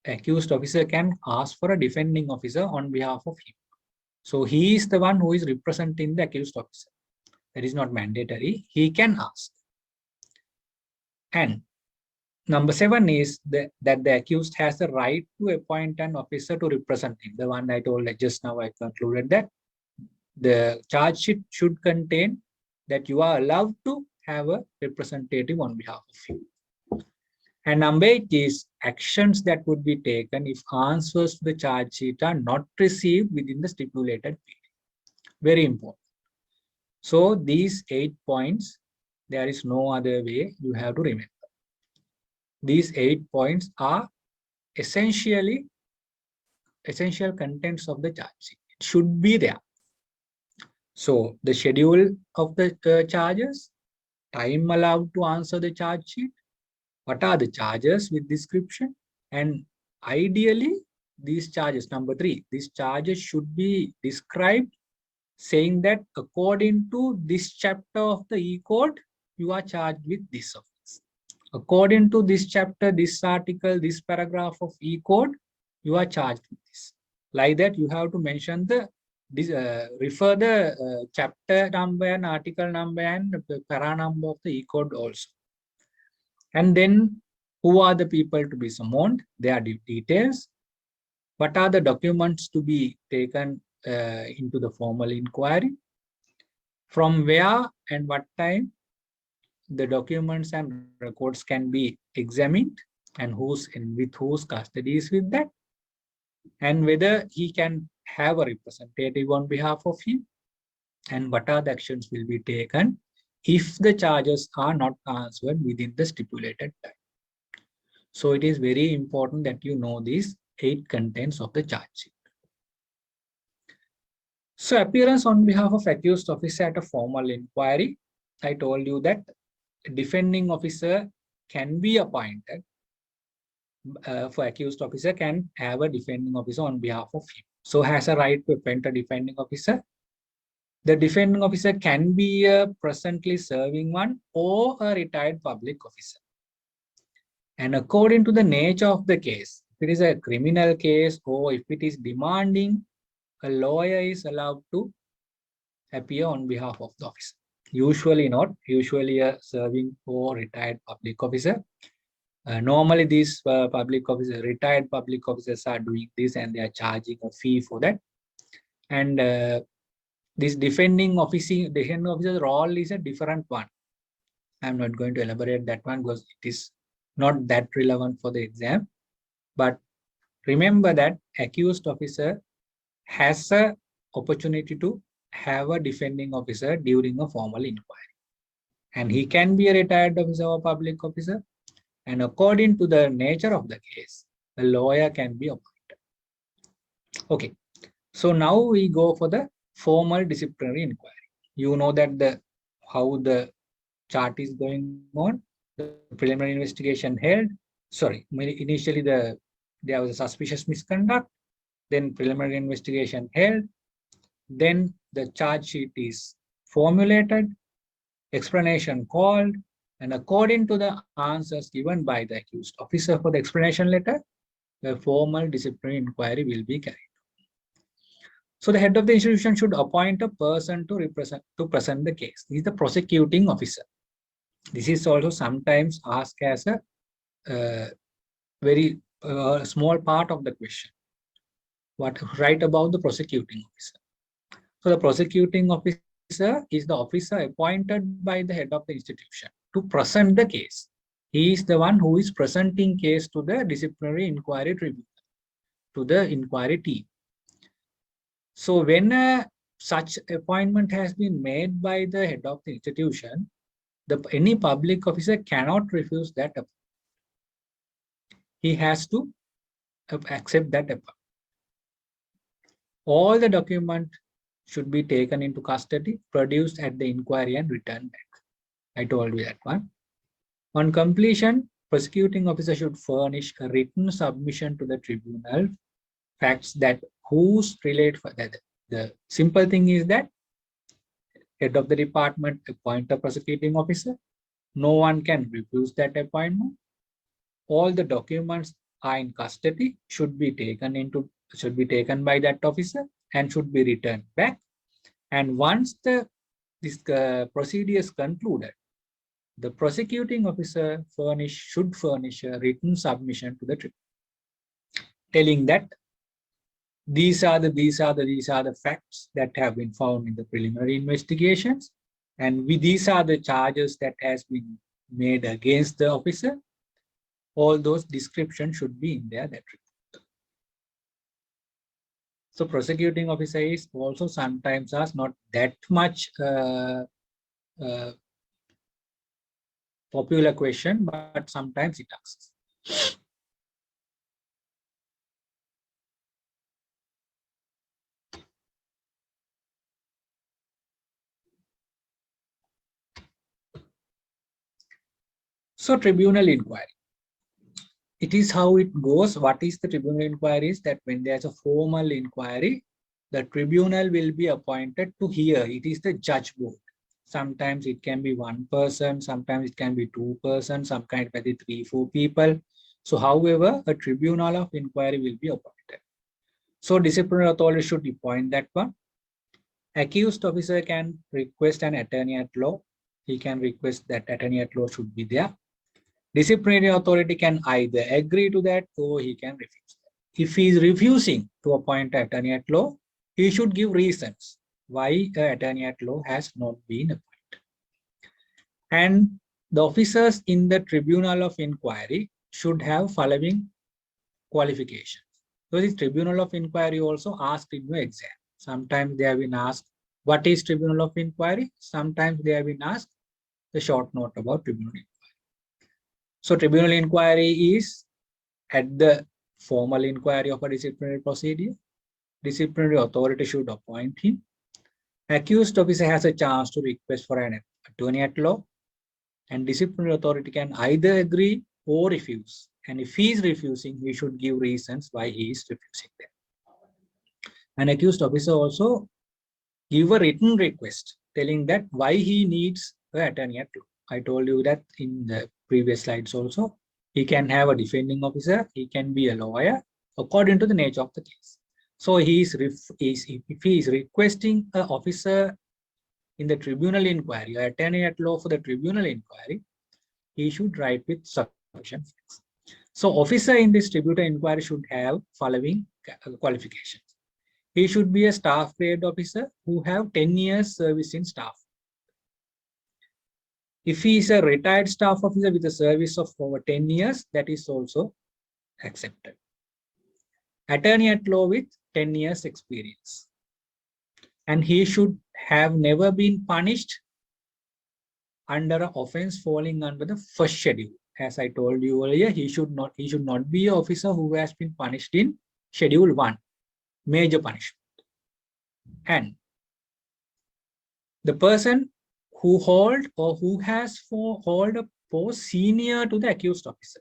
Accused officer can ask for a defending officer on behalf of him. So he is the one who is representing the accused officer. That is not mandatory. He can ask. And number 7 is that the accused has the right to appoint an officer to represent him. The one I told just now, I concluded that the charge sheet should contain that you are allowed to have a representative on behalf of you. And number 8 is actions that would be taken if answers to the charge sheet are not received within the stipulated period. Very important. So these 8 points, there is no other way you have to remember. These 8 points are essential contents of the charge sheet. It should be there. So the schedule of the charges, time allowed to answer the charge sheet, what are the charges with description, and ideally these charges, number 3, these charges should be described saying that according to this chapter of the E-Code, you are charged with this offense. According to this chapter, this article, this paragraph of E-Code, you are charged with this. Like that, you have to mention refer the chapter number and article number and the para number of the E-Code also. And then who are the people to be summoned? Their details. What are the documents to be taken into the formal inquiry? from where and what time the documents and records can be examined, and with whose custody is with that, and whether he can have a representative on behalf of him, and what are the actions will be taken if the charges are not answered within the stipulated time. So it is very important that you know these 8 contents of the charge sheet. So appearance on behalf of accused officer at a formal inquiry. I told you that defending officer can be appointed for accused officer, can have a defending officer on behalf of him. So has a right to appoint a defending officer. The defending officer can be a presently serving one or a retired public officer. And according to the nature of the case, if it is a criminal case or if it is demanding, a lawyer is allowed to appear on behalf of the officer. Usually not, usually a serving or retired public officer. Normally these retired public officers are doing this and they are charging a fee for that. And this defending officer's role is a different one. I'm not going to elaborate that one because it is not that relevant for the exam. But remember that accused officer has an opportunity to have a defending officer during a formal inquiry. And he can be a retired officer or public officer. And according to the nature of the case, a lawyer can be appointed. Okay, so now we go for the formal disciplinary inquiry. You know that how the chart is going on. The preliminary investigation held. Sorry, initially there was a suspicious misconduct. Then preliminary investigation held. Then the charge sheet is formulated, explanation called, and according to the answers given by the accused officer for the explanation letter, the formal disciplinary inquiry will be carried. So the head of the institution should appoint a person to present the case. He is the prosecuting officer. This is also sometimes asked as a very small part of the question. Write about the prosecuting officer. So the prosecuting officer is the officer appointed by the head of the institution to present the case. He is the one who is presenting case to the disciplinary inquiry tribunal, to the inquiry team. So when such appointment has been made by the head of the institution, any public officer cannot refuse that appointment. He has to accept that appointment. All the document should be taken into custody, produced at the inquiry and returned back. I told you that one. On completion, prosecuting officer should furnish a written submission to the tribunal, facts that whose relate for that. The simple thing is that head of the department appoint a prosecuting officer. No one can refuse that appointment. All the documents are in custody, should be taken by that officer and should be returned back. And once this procedure is concluded, the prosecuting officer should furnish a written submission to the tribunal, telling that these are the facts that have been found in the preliminary investigations, and these are the charges that has been made against the officer. All those descriptions should be in there. That report. So prosecuting officer is also sometimes asked, not that much popular question, but sometimes it asks. So tribunal inquiry. It is how it goes. What is the tribunal inquiry? Is that when there's a formal inquiry, the tribunal will be appointed to hear. It is the judge board. Sometimes it can be one person, sometimes it can be two persons, some kind of 3-4 people. So however, a tribunal of inquiry will be appointed. So disciplinary authority should appoint that one. Accused officer can request an attorney at law. He can request that attorney at law should be there. Disciplinary authority can either agree to that or he can refuse that. If he is refusing to appoint attorney at law, he should give reasons. why an attorney at law has not been appointed. And the officers in the Tribunal of Inquiry should have following qualifications. So this Tribunal of Inquiry also asked in your exam. Sometimes they have been asked, what is Tribunal of Inquiry? Sometimes they have been asked the short note about Tribunal Inquiry. So Tribunal Inquiry is at the formal inquiry of a disciplinary procedure. Disciplinary authority should appoint him. Accused officer has a chance to request for an attorney at law, and disciplinary authority can either agree or refuse. And if he is refusing, he should give reasons why he is refusing them. An accused officer also give a written request telling that why he needs an attorney at law. I told you that in the previous slides also. He can have a defending officer, he can be a lawyer according to the nature of the case. So if he is requesting an officer in the tribunal inquiry, or attorney at law for the tribunal inquiry, he should write with sufficient facts. So officer in this tribunal inquiry should have following qualifications. He should be a staff grade officer who have 10 years service in staff. If he is a retired staff officer with a service of over 10 years, that is also accepted. Attorney at law with 10 years experience. And he should have never been punished under an offense falling under the first schedule. As I told you earlier, he should not be an officer who has been punished in Schedule 1, major punishment. And the person who hold or who has hold a post senior to the accused officer.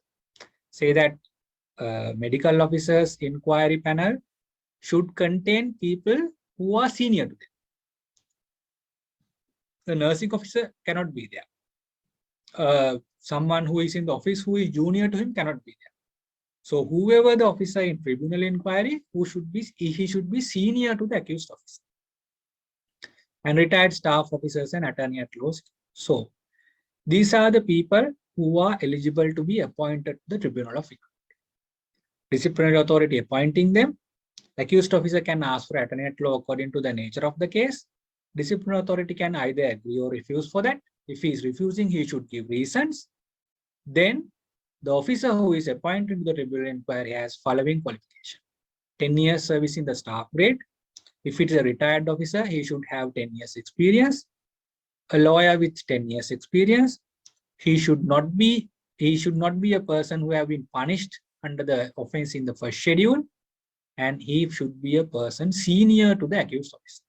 Say that medical officers inquiry panel should contain people who are senior to them. The nursing officer cannot be there. Someone who is in the office who is junior to him cannot be there. So whoever the officer in tribunal inquiry, he should be senior to the accused officer. And retired staff officers and attorney at law. So these are the people who are eligible to be appointed to the Tribunal of Inquiry. Disciplinary authority appointing them. Accused officer can ask for attorney at law according to the nature of the case. Disciplinary authority can either agree or refuse for that. If he is refusing, he should give reasons. Then the officer who is appointed to the Tribunal Inquiry has following qualification. 10 years service in the staff grade. If it is a retired officer, he should have 10 years experience. A lawyer with 10 years experience. He should not be a person who have been punished under the offense in the first schedule. And he should be a person senior to the accused officer.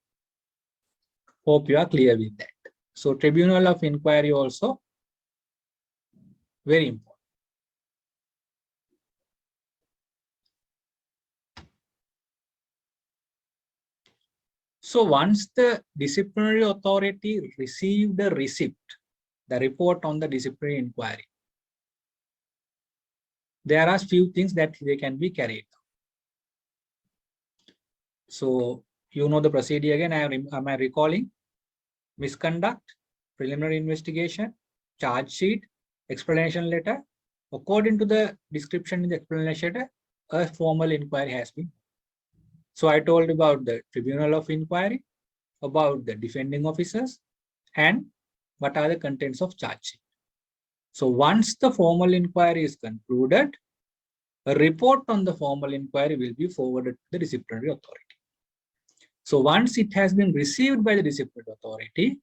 Hope you are clear with that. So Tribunal of Inquiry also very important. So once the disciplinary authority received the receipt, the report on the disciplinary inquiry, there are few things that they can be carried out. So you know the procedure again. Am I recalling? Misconduct, preliminary investigation, charge sheet, explanation letter. According to the description in the explanation letter, a formal inquiry has been. So I told about the Tribunal of Inquiry, about the defending officers, and what are the contents of charge sheet. So once the formal inquiry is concluded, a report on the formal inquiry will be forwarded to the disciplinary authority. So once it has been received by the disciplinary authority,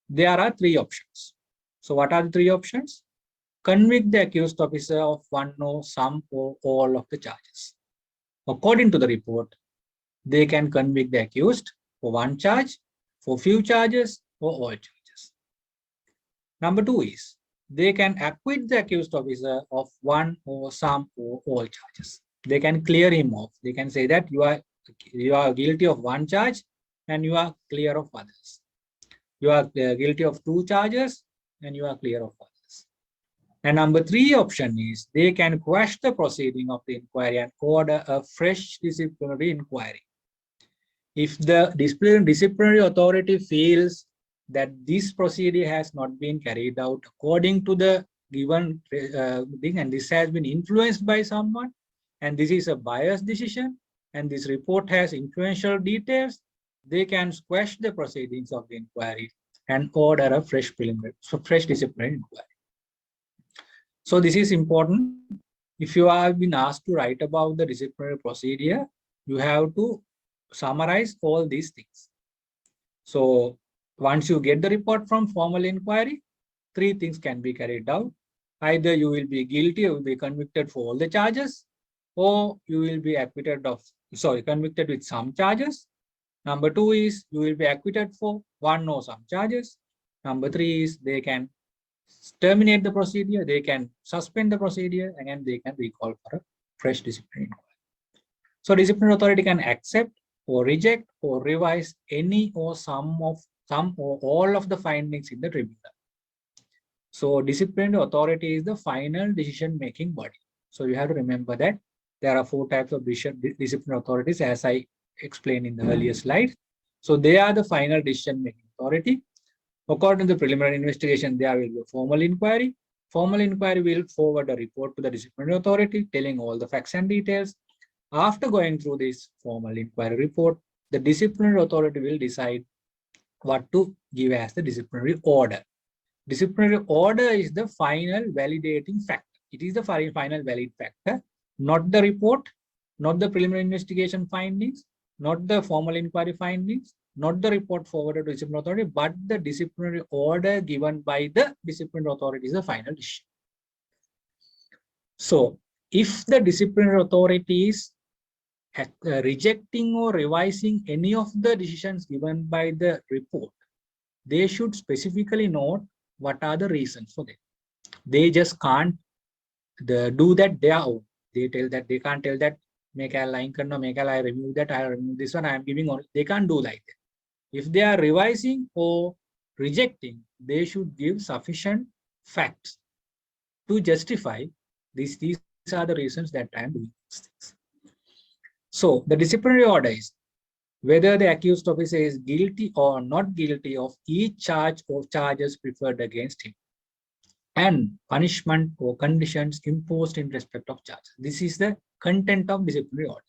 there are three options. So what are the three options? Convict the accused officer of one or some or all of the charges. According to the report, they can convict the accused for one charge, for few charges, or all charges. Number two is, they can acquit the accused officer of one or some or all charges. They can clear him off. They can say that you are guilty of one charge and you are clear of others. You are guilty of two charges and you are clear of others. And number three option is, they can quash the proceeding of the inquiry and order a fresh disciplinary inquiry. If the disciplinary authority feels that this procedure has not been carried out according to the given thing, and this has been influenced by someone, and this is a biased decision, and this report has influential details, they can squash the proceedings of the inquiry and order a fresh disciplinary inquiry. So this is important. If you have been asked to write about the disciplinary procedure, you have to summarize all these things. So once you get the report from formal inquiry, three things can be carried out. Either you will be guilty or will be convicted for all the charges, or you will be convicted with some charges. Number two is you will be acquitted for one or some charges. Number three is they can terminate the procedure, they can suspend the procedure, and then they can recall for a fresh disciplinary inquiry. So disciplinary authority can accept or reject or revise any or some or all of the findings in the tribunal. So disciplinary authority is the final decision-making body. So you have to remember that there are four types of disciplinary authorities, as I explained in the earlier slide. So they are the final decision-making authority. According to the preliminary investigation, there will be a formal inquiry. Formal inquiry will forward a report to the disciplinary authority telling all the facts and details. After going through this formal inquiry report, the disciplinary authority will decide what to give as the disciplinary order. Disciplinary order is the final validating factor. It is the final valid factor, not the report, not the preliminary investigation findings, not the formal inquiry findings, not the report forwarded to disciplinary authority, but the disciplinary order given by the disciplinary authority is the final decision. So if the disciplinary authority is rejecting or revising any of the decisions given by the report, they should specifically note what are the reasons for that. They just can't do that their own. They can't tell that make a line karna, make a line, remove that, I remove this one, I am giving on. They can't do like that. If they are revising or rejecting, they should give sufficient facts to justify these are the reasons that I am doing these things. So the disciplinary order is whether the accused officer is guilty or not guilty of each charge or charges preferred against him, and punishment or conditions imposed in respect of charge. This is the content of disciplinary order.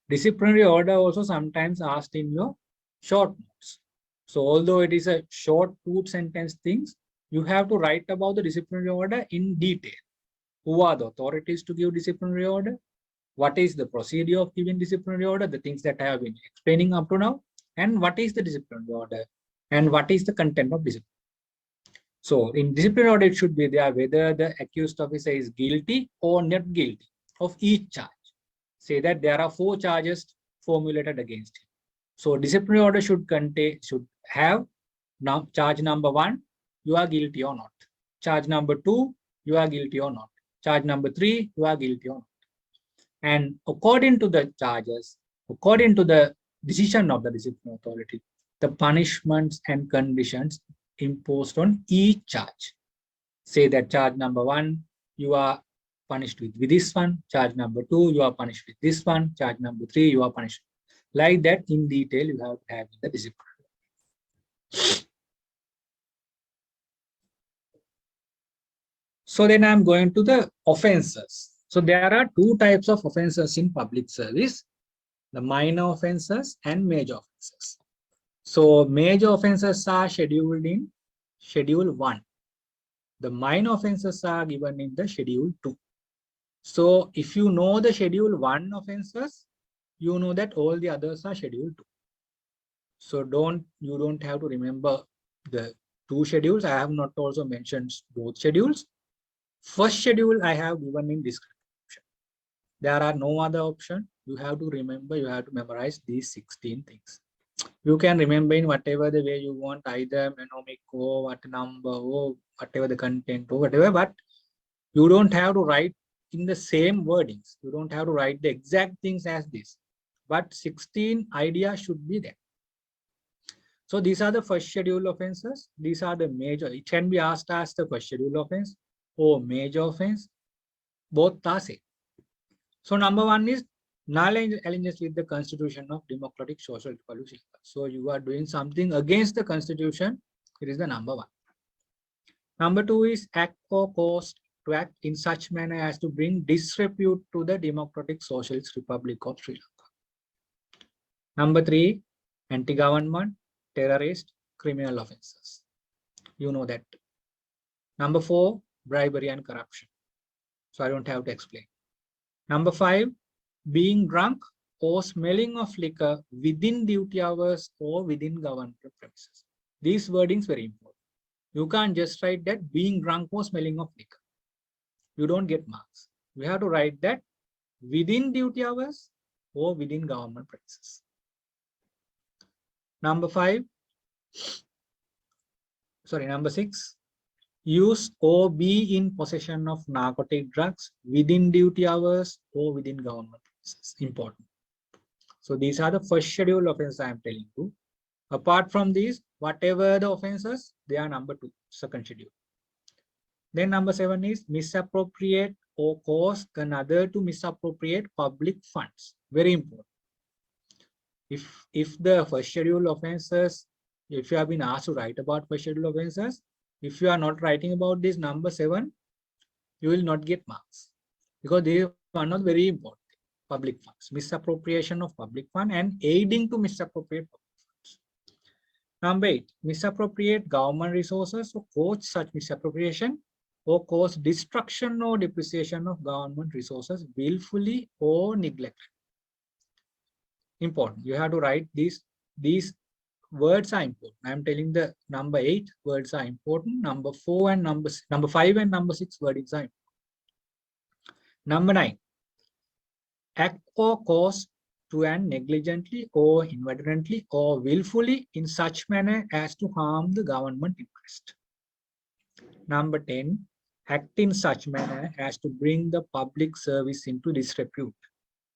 Disciplinary order also sometimes asked in your short notes. So although it is a short 2-sentence things, you have to write about the disciplinary order in detail. Who are the authorities to give disciplinary order? What is the procedure of giving disciplinary order? The things that I have been explaining up to now. And what is the disciplinary order? And what is the content of discipline? So in disciplinary order, it should be there whether the accused officer is guilty or not guilty of each charge. Say that there are 4 charges formulated against him. So disciplinary order should have now charge number 1, you are guilty or not. Charge number 2, you are guilty or not. Charge number 3, you are guilty or not. And according to the charges, according to the decision of the disciplinary authority, the punishments and conditions imposed on each charge. Say that charge number 1, you are punished with this one. Charge number 2, you are punished with this one. Charge number 3, you are punished. Like that in detail, you have to have in the discipline. So then I'm going to the offenses. So there are 2 types of offenses in public service, the minor offenses and major offenses. So major offenses are scheduled in Schedule 1. The minor offenses are given in the Schedule 2. So if you know the Schedule 1 offenses, you know that all the others are Schedule 2. So you don't have to remember the 2 schedules. I have not also mentioned both schedules. First schedule I have given in description. There are no other option. You have to remember, you have to memorize these 16 things. You can remember in whatever the way you want, either mnemonic or what number or whatever the content or whatever, but you don't have to write in the same wordings. You don't have to write the exact things as this, but 16 ideas should be there. So these are the first schedule offenses. These are the major. It can be asked as the first schedule offense or major offense. Both are same. So number 1 is null allegiance with the Constitution of Democratic Social Republic Sri Lanka. So you are doing something against the Constitution. It is the number 1. Number 2 is act or cause to act in such manner as to bring disrepute to the Democratic Socialist Republic of Sri Lanka. Number 3, anti-government, terrorist, criminal offenses. You know that. Number 4, bribery and corruption. So I don't have to explain. Number 5, being drunk or smelling of liquor within duty hours or within government premises. These wordings very important. You can't just write that being drunk or smelling of liquor. You don't get marks. You have to write that within duty hours or within government premises. Number 6, use or be in possession of narcotic drugs within duty hours or within government premises. Important. So these are the first schedule offenses I am telling you. Apart from these, whatever the offenses, they are number 2, second schedule. Then number 7 is misappropriate or cause another to misappropriate public funds. Very important. If the first schedule offenses, if you have been asked to write about first schedule offenses, if you are not writing about this number 7, you will not get marks because they are not very important. Public funds, misappropriation of public fund and aiding to misappropriate public funds. Number 8, misappropriate government resources or cause such misappropriation or cause destruction or depreciation of government resources willfully or neglectfully. Important. You have to write these words are important. I am telling the number 8 words are important. Number 4 and number 5 and number 6 wordings are important. Number 9, act or cause to and negligently or inadvertently or willfully in such manner as to harm the government interest. Number 10, act in such manner as to bring the public service into disrepute.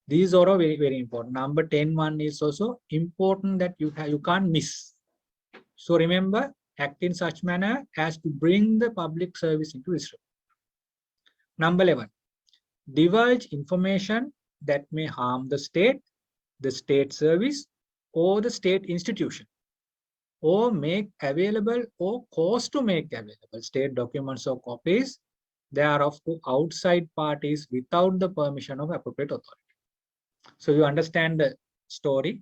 These are very, very important. Number 10 one is also important that you can't miss. So remember, act in such manner as to bring the public service into disrepute. Number 11, divulge information that may harm the state service, or the state institution, or make available or cause to make available state documents or copies thereof to outside parties without the permission of appropriate authority. So you understand the story.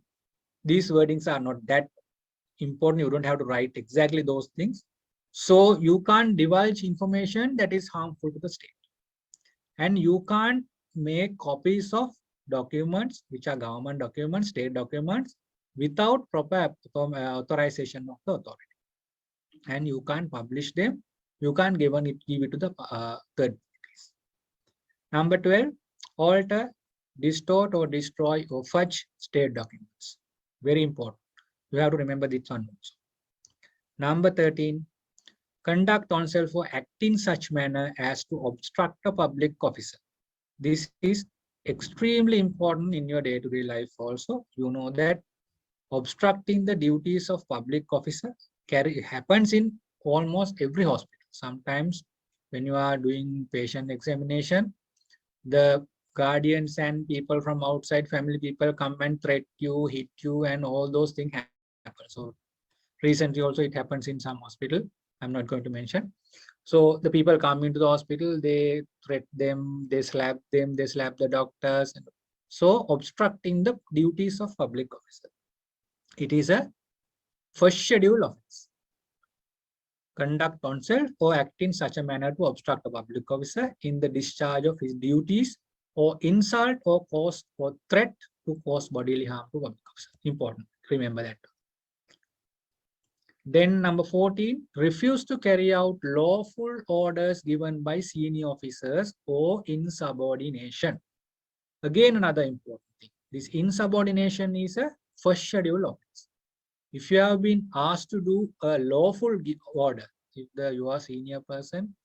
These wordings are not that important. You don't have to write exactly those things. So you can't divulge information that is harmful to the state. And you can't make copies of documents which are government documents, state documents, without proper authorization of the authority. And you can't publish them. You can't give it to the third parties. Number 12, alter, distort or destroy or fudge state documents. Very important. You have to remember this one also. Number 13, conduct oneself or act in such manner as to obstruct a public officer. This is extremely important in your day-to-day life also. You know that obstructing the duties of public officer happens in almost every hospital. Sometimes when you are doing patient examination, the guardians and people from outside, family people come and threat you, hit you, and all those things happen. So recently also it happens in some hospital. I'm not going to mention. So the people come into the hospital, they threat them, they slap them, they slap the doctors. So obstructing the duties of public officer. It is a first schedule offense. Conduct oneself or act in such a manner to obstruct a public officer in the discharge of his duties, or insult or cause or threat to cause bodily harm to public officer. Important. Remember that. Then number 14, refuse to carry out lawful orders given by senior officers or insubordination. Again, another important thing. This insubordination is a first schedule offense. If you have been asked to do a lawful order, if you are senior person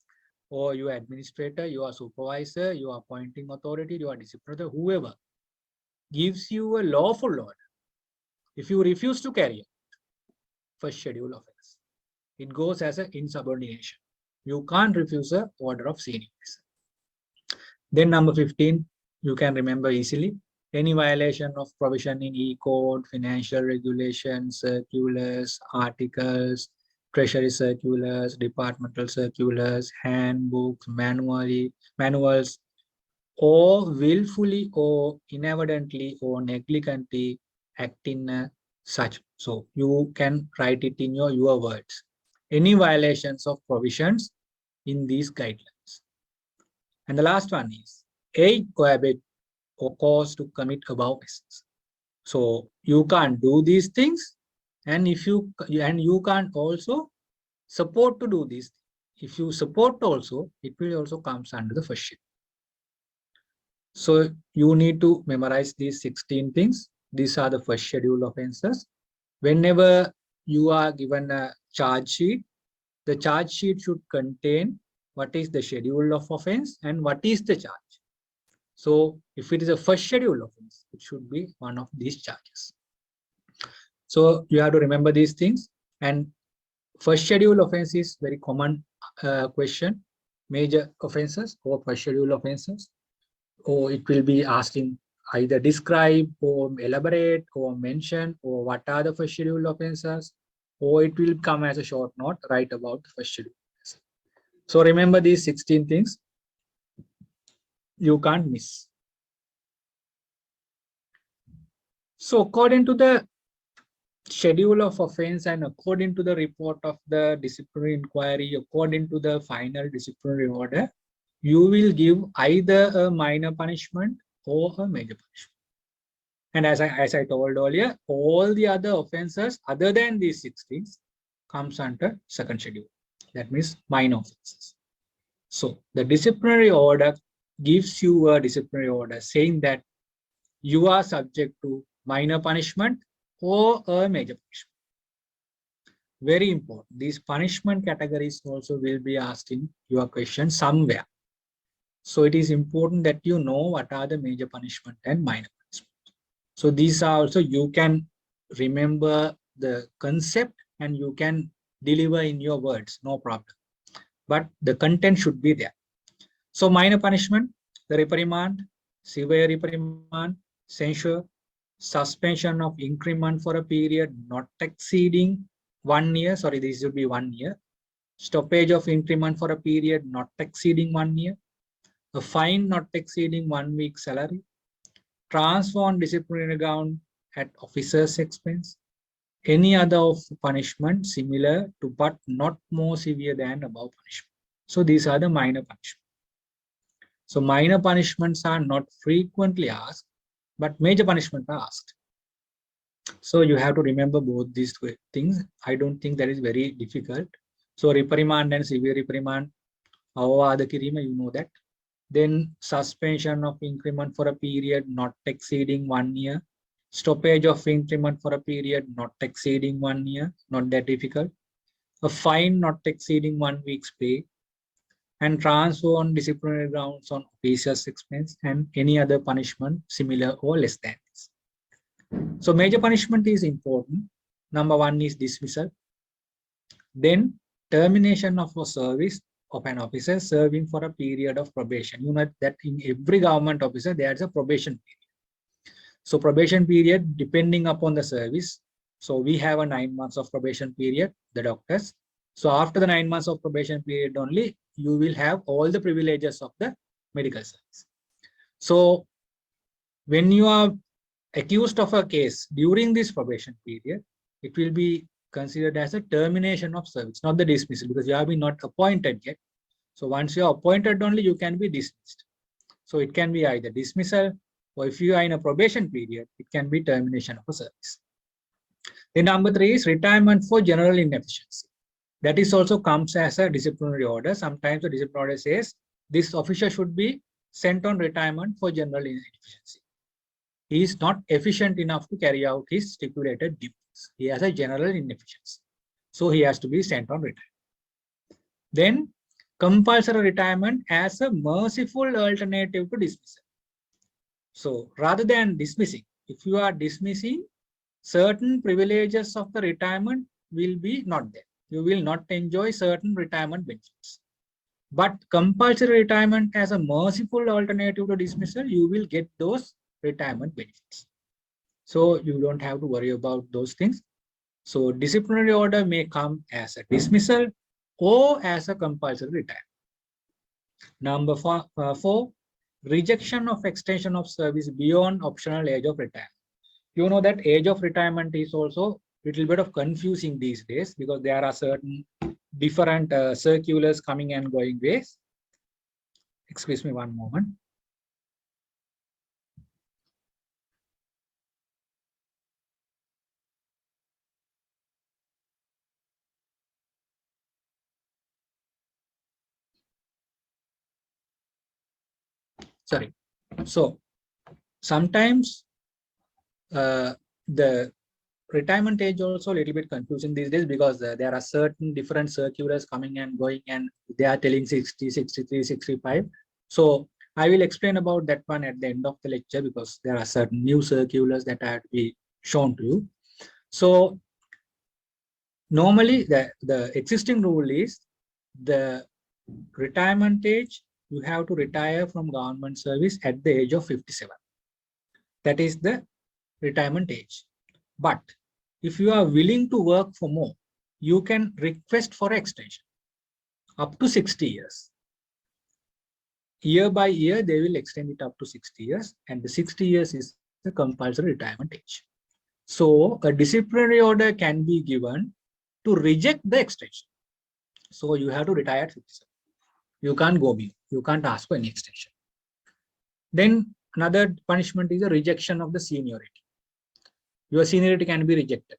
or you are administrator, you are supervisor, you are appointing authority, you are disciplinary, whoever gives you a lawful order, if you refuse to carry it, first schedule offense, it goes as an insubordination. You can't refuse an order of senior officer. Then number 15, you can remember easily. Any violation of provision in e-code, financial regulations, circulars, articles, treasury circulars, departmental circulars, handbooks, manuals, or willfully or inadvertently or negligently act in a such. So you can write it in your words. Any violations of provisions in these guidelines. And the last one is aid, cohabit, or cause to commit above offenses. So you can't do these things, and you can't also support to do this. If you support also, it will also comes under the first schedule. So you need to memorize these 16 things. These are the first schedule offenses. Whenever you are given a charge sheet, the charge sheet should contain what is the schedule of offense and what is the charge. So if it is a first schedule offense, it should be one of these charges. So you have to remember these things. And first schedule offense is very common question. Major offenses or first schedule offenses, or it will be asking either describe or elaborate or mention or what are the first schedule offenses, or it will come as a short note, write about the first schedule. So remember these 16 things. You can't miss. So according to the schedule of offense and according to the report of the disciplinary inquiry, according to the final disciplinary order, you will give either a minor punishment or a major punishment. And as I told earlier, all the other offenses other than these 16 comes under second schedule. That means minor offenses. So the disciplinary order gives you a disciplinary order saying that you are subject to minor punishment or a major punishment. Very important. These punishment categories also will be asked in your question somewhere. So it is important that you know what are the major punishment and minor punishment. So these are also, you can remember the concept and you can deliver in your words, no problem. But the content should be there. So minor punishment, the reprimand, severe reprimand, censure, suspension of increment for a period not exceeding 1 year. Sorry, this should be 1 year. Stoppage of increment for a period not exceeding 1 year. A fine not exceeding 1 week's salary. Transfer on disciplinary ground at officer's expense. Any other punishment similar to but not more severe than above punishment. So these are the minor punishments. So minor punishments are not frequently asked, but major punishments are asked. So you have to remember both these things. I don't think that is very difficult. So reprimand and severe reprimand, avada kirima, you know that. Then suspension of increment for a period not exceeding 1 year. Stoppage of increment for a period not exceeding 1 year, not that difficult. A fine not exceeding 1 week's pay. And transfer on disciplinary grounds on officer's expense, and any other punishment similar or less than this. So major punishment is important. Number 1 is dismissal. Then termination of a service of an officer serving for a period of probation. You know that in every government officer, there's a probation period. So probation period, depending upon the service. So we have a 9 months of probation period, the doctors. So after the 9 months of probation period only, you will have all the privileges of the medical service. So when you are accused of a case during this probation period, it will be considered as a termination of service, not the dismissal, because you have been not appointed yet. So once you are appointed only, you can be dismissed. So it can be either dismissal, or if you are in a probation period, it can be termination of a service. Then number 3 is retirement for general inefficiency. That is also comes as a disciplinary order. Sometimes the disciplinary order says this officer should be sent on retirement for general inefficiency. He is not efficient enough to carry out his stipulated duties. He has a general inefficiency. So he has to be sent on retirement. Then compulsory retirement as a merciful alternative to dismissal. So rather than dismissing, if you are dismissing, certain privileges of the retirement will be not there. You will not enjoy certain retirement benefits. But compulsory retirement as a merciful alternative to dismissal, you will get those retirement benefits. So you don't have to worry about those things. So disciplinary order may come as a dismissal or as a compulsory retirement. Number 4, rejection of extension of service beyond optional age of retirement. You know that age of retirement is also a little bit of confusing these days because there are certain different circulars coming and going ways. Excuse me one moment. Sorry. So sometimes the retirement age also a little bit confusing these days because there are certain different circulars coming and going and they are telling 60, 63, 65. So I will explain about that one at the end of the lecture because there are certain new circulars that have to be shown to you. So normally the existing rule is the retirement age, you have to retire from government service at the age of 57. That is the retirement age. But if you are willing to work for more, you can request for extension up to 60 years. Year by year, they will extend it up to 60 years, and the 60 years is the compulsory retirement age. So a disciplinary order can be given to reject the extension. So you have to retire at 57. You can't go beyond. You can't ask for any extension. Then another punishment is a rejection of the seniority. Your seniority can be rejected.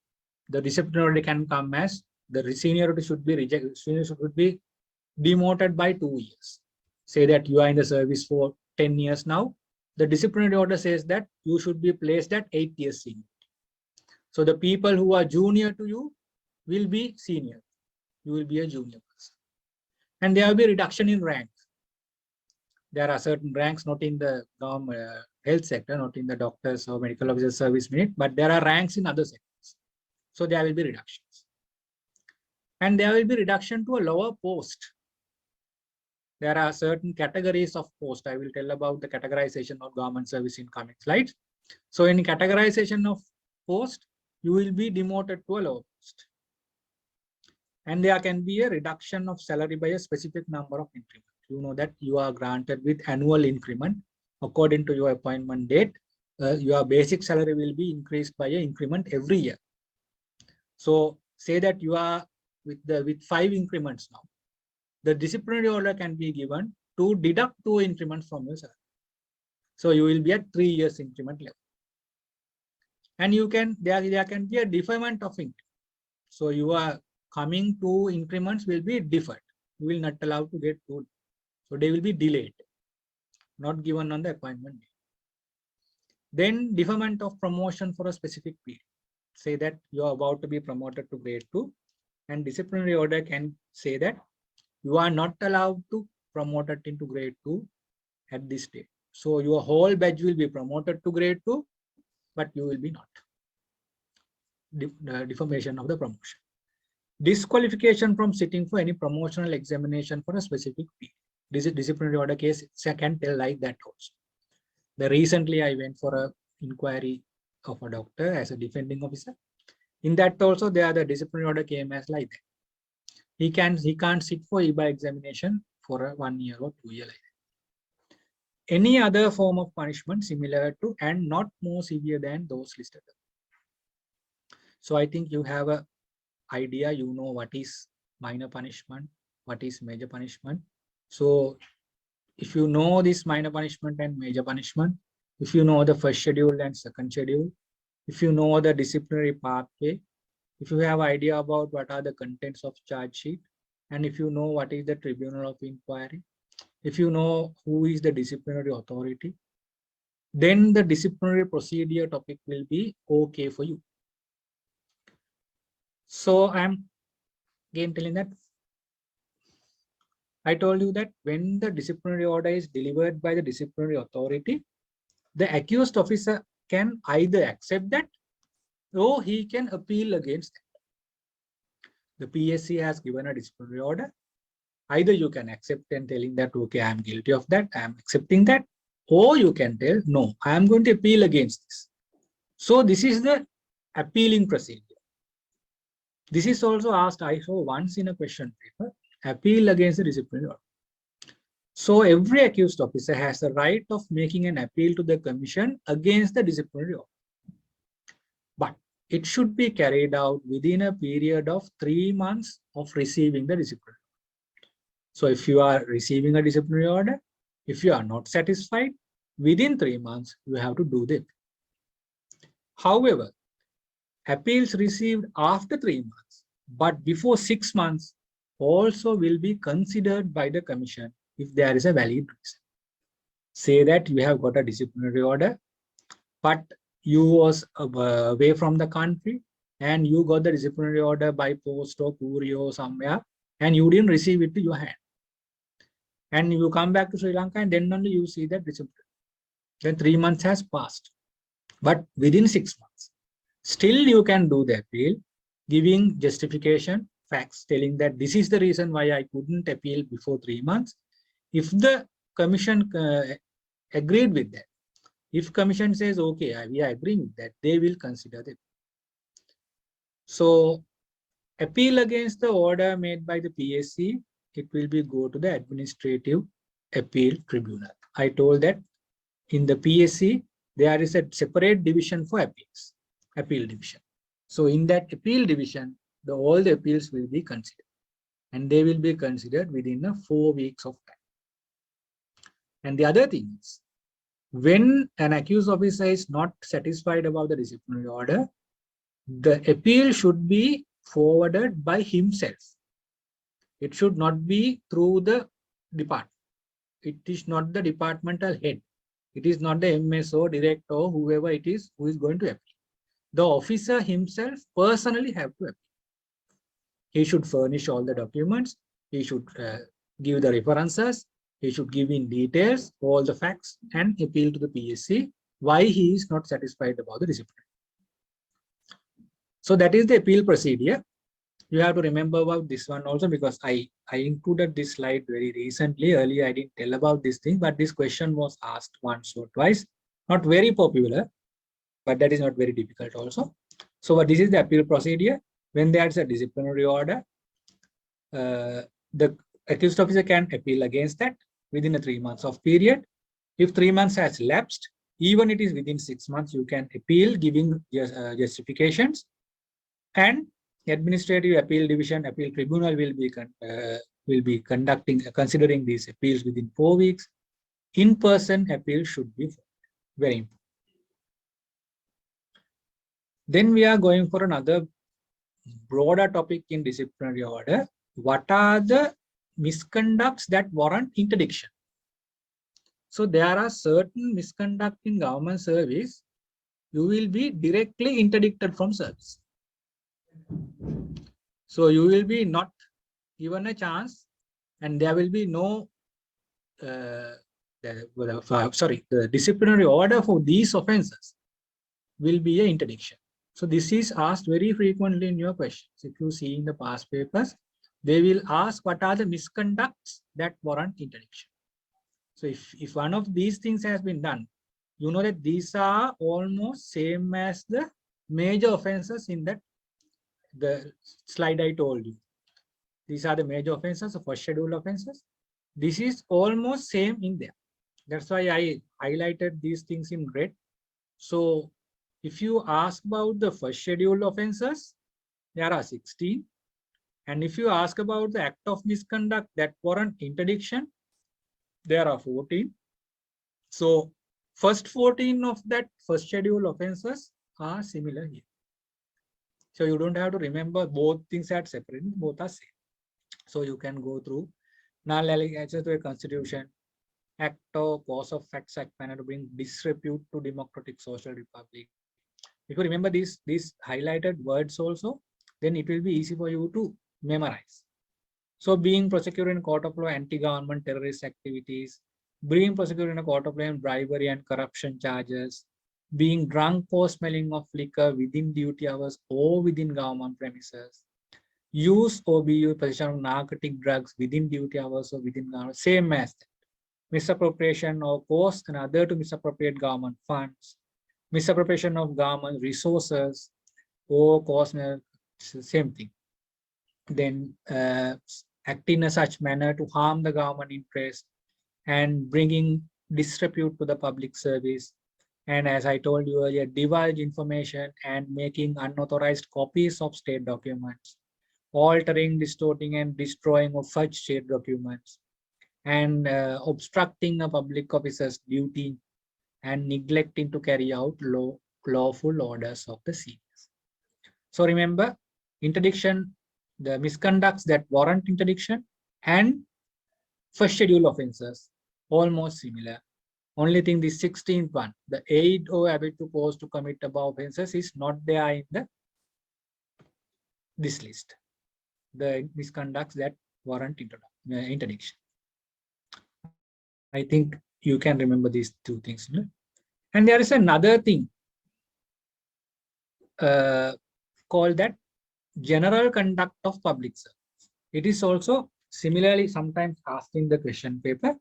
The disciplinary order can come as the seniority should be rejected. Seniority should be demoted by 2 years. Say that you are in the service for 10 years now. The disciplinary order says that you should be placed at 8 years senior. So the people who are junior to you will be senior. You will be a junior person. And there will be reduction in rank. There are certain ranks not in the health sector, not in the doctors or medical officer service minute, but there are ranks in other sectors. So there will be reductions. And there will be reduction to a lower post. There are certain categories of post. I will tell about the categorization of government service in coming slides. So in categorization of post, you will be demoted to a lower post. And there can be a reduction of salary by a specific number of increments. You know that you are granted with annual increment according to your appointment date. Your basic salary will be increased by an increment every year. So say that you are with 5 increments now. The disciplinary order can be given to deduct 2 increments from your salary. So you will be at 3 years increment level. And you can there can be a deferment of increment. So you are coming 2 increments will be deferred. You will not allowed to get 2. So they will be delayed, not given on the appointment day. Then deferment of promotion for a specific period. Say that you are about to be promoted to grade 2 and disciplinary order can say that you are not allowed to promote it into grade 2 at this date. So your whole batch will be promoted to grade 2, but you will be not. Deformation of the promotion. Disqualification from sitting for any promotional examination for a specific period. This is disciplinary order case. I can tell like that also. Recently I went for a inquiry of a doctor as a defending officer. In that also the disciplinary order came as like that. He can't sit for EBA examination for a 1 year or 2 year like that. Any other form of punishment similar to and not more severe than those listed. So I think you have a idea, you know what is minor punishment, what is major punishment. So if you know this minor punishment and major punishment, if you know the first schedule and second schedule, if you know the disciplinary pathway, if you have idea about what are the contents of charge sheet, and if you know what is the tribunal of inquiry, if you know who is the disciplinary authority, then the disciplinary procedure topic will be okay for you. So I'm again telling that I told you that when the disciplinary order is delivered by the disciplinary authority, the accused officer can either accept that or he can appeal against that. The PSC has given a disciplinary order. Either you can accept and telling that, okay, I'm guilty of that, I'm accepting that, or you can tell, no, I am going to appeal against this. So this is the appealing procedure. This is also asked, I saw once in a question paper, appeal against the disciplinary order. So every accused officer has the right of making an appeal to the commission against the disciplinary order. it should be carried out within a period of 3 months of receiving the disciplinary. So if you are receiving a disciplinary order, if you are not satisfied, within 3 months, you have to do that. However, appeals received after 3 months, but before 6 months, also will be considered by the commission if there is a valid reason. Say that you have got a disciplinary order, but you was away from the country and you got the disciplinary order by post or courier or somewhere, and you didn't receive it to your hand. And you come back to Sri Lanka and then only you see that discipline. Then 3 months has passed. But within 6 months, still you can do the appeal, giving justification, facts, telling that this is the reason why I couldn't appeal before 3 months. If the commission agreed with that, if commission says, okay, we are agreeing with that, they will consider that. So appeal against the order made by the PSC, it will be go to the Administrative Appeal Tribunal. I told that in the PSC, there is a separate division for appeals, appeal division. So in that appeal division, all the appeals will be considered, and they will be considered within 4 weeks of time. And the other thing is, when an accused officer is not satisfied about the disciplinary order, the appeal should be forwarded by himself. It should not be through the department. It is not the departmental head. It is not the MSO, director, or whoever it is who is going to appeal. The officer himself personally have to appeal. He should furnish all the documents. He should give the references. He should give in details, all the facts, and appeal to the PSC why he is not satisfied about the discipline. So that is the appeal procedure. You have to remember about this one also, because I included this slide very recently. Earlier, I didn't tell about this thing, but this question was asked once or twice. Not very popular, but that is not very difficult also. So this is the appeal procedure. When there is a disciplinary order, the accused officer can appeal against that within 3 months of period. If 3 months has lapsed, even it is within 6 months, you can appeal giving justifications, and Administrative Appeal Division, Appeal Tribunal will be considering these appeals within 4 weeks. In-person appeal should be very important. Then we are going for another broader topic in disciplinary order. What are the misconducts that warrant interdiction? So there are certain misconduct in government service, you will be directly interdicted from service. So you will be not given a chance, and there will be no, the disciplinary order for these offenses will be an interdiction. So this is asked very frequently in your questions. If you see in the past papers, they will ask what are the misconducts that warrant interdiction. So if one of these things has been done, you know that these are almost same as the major offenses in that the slide I told you. These are the major offenses, the first schedule offenses. This is almost same in there. That's why I highlighted these things in red. So if you ask about the first schedule offenses, there are 16. And if you ask about the act of misconduct that warrant interdiction, there are 14. So first 14 of that first schedule offenses are similar here. So you don't have to remember both things are separate, both are same. So you can go through null allegations to a constitution, act or cause of facts act manner to bring disrepute to democratic social republic. If you remember these highlighted words also, then it will be easy for you to memorize. So being prosecuted in court of law, anti-government terrorist activities, being prosecuted in a court of law in bribery and corruption charges, being drunk or smelling of liquor within duty hours or within government premises, use or be used possession of narcotic drugs within duty hours or within government, same as that. Misappropriation or cause another to misappropriate government funds, misappropriation of government resources or cause, same thing. Then act in a such manner to harm the government interest and bringing disrepute to the public service, And as I told you earlier, divulge information and making unauthorized copies of state documents, altering, distorting, and destroying of such state documents, and obstructing a public officer's duty and neglecting to carry out lawful orders of the seniors. So remember, interdiction, the misconducts that warrant interdiction, and first schedule offences, almost similar. Only thing, the 16th one, the aid or habit to cause to commit above offences is not there in this list. The misconducts that warrant interdiction. I think you can remember these two things. No? And there is another thing called that general conduct of public service. It is also similarly sometimes asked in the question paper.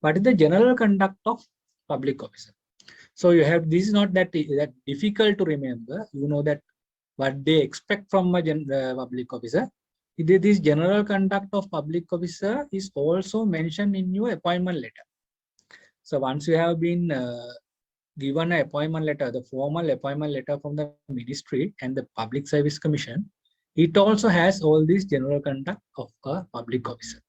What is the general conduct of public officer? So you have, this is not that difficult to remember. You know that what they expect from a public officer. This general conduct of public officer is also mentioned in your appointment letter. So once you have been given an appointment letter, the formal appointment letter from the ministry and the Public Service Commission, it also has all these general conduct of a public officer.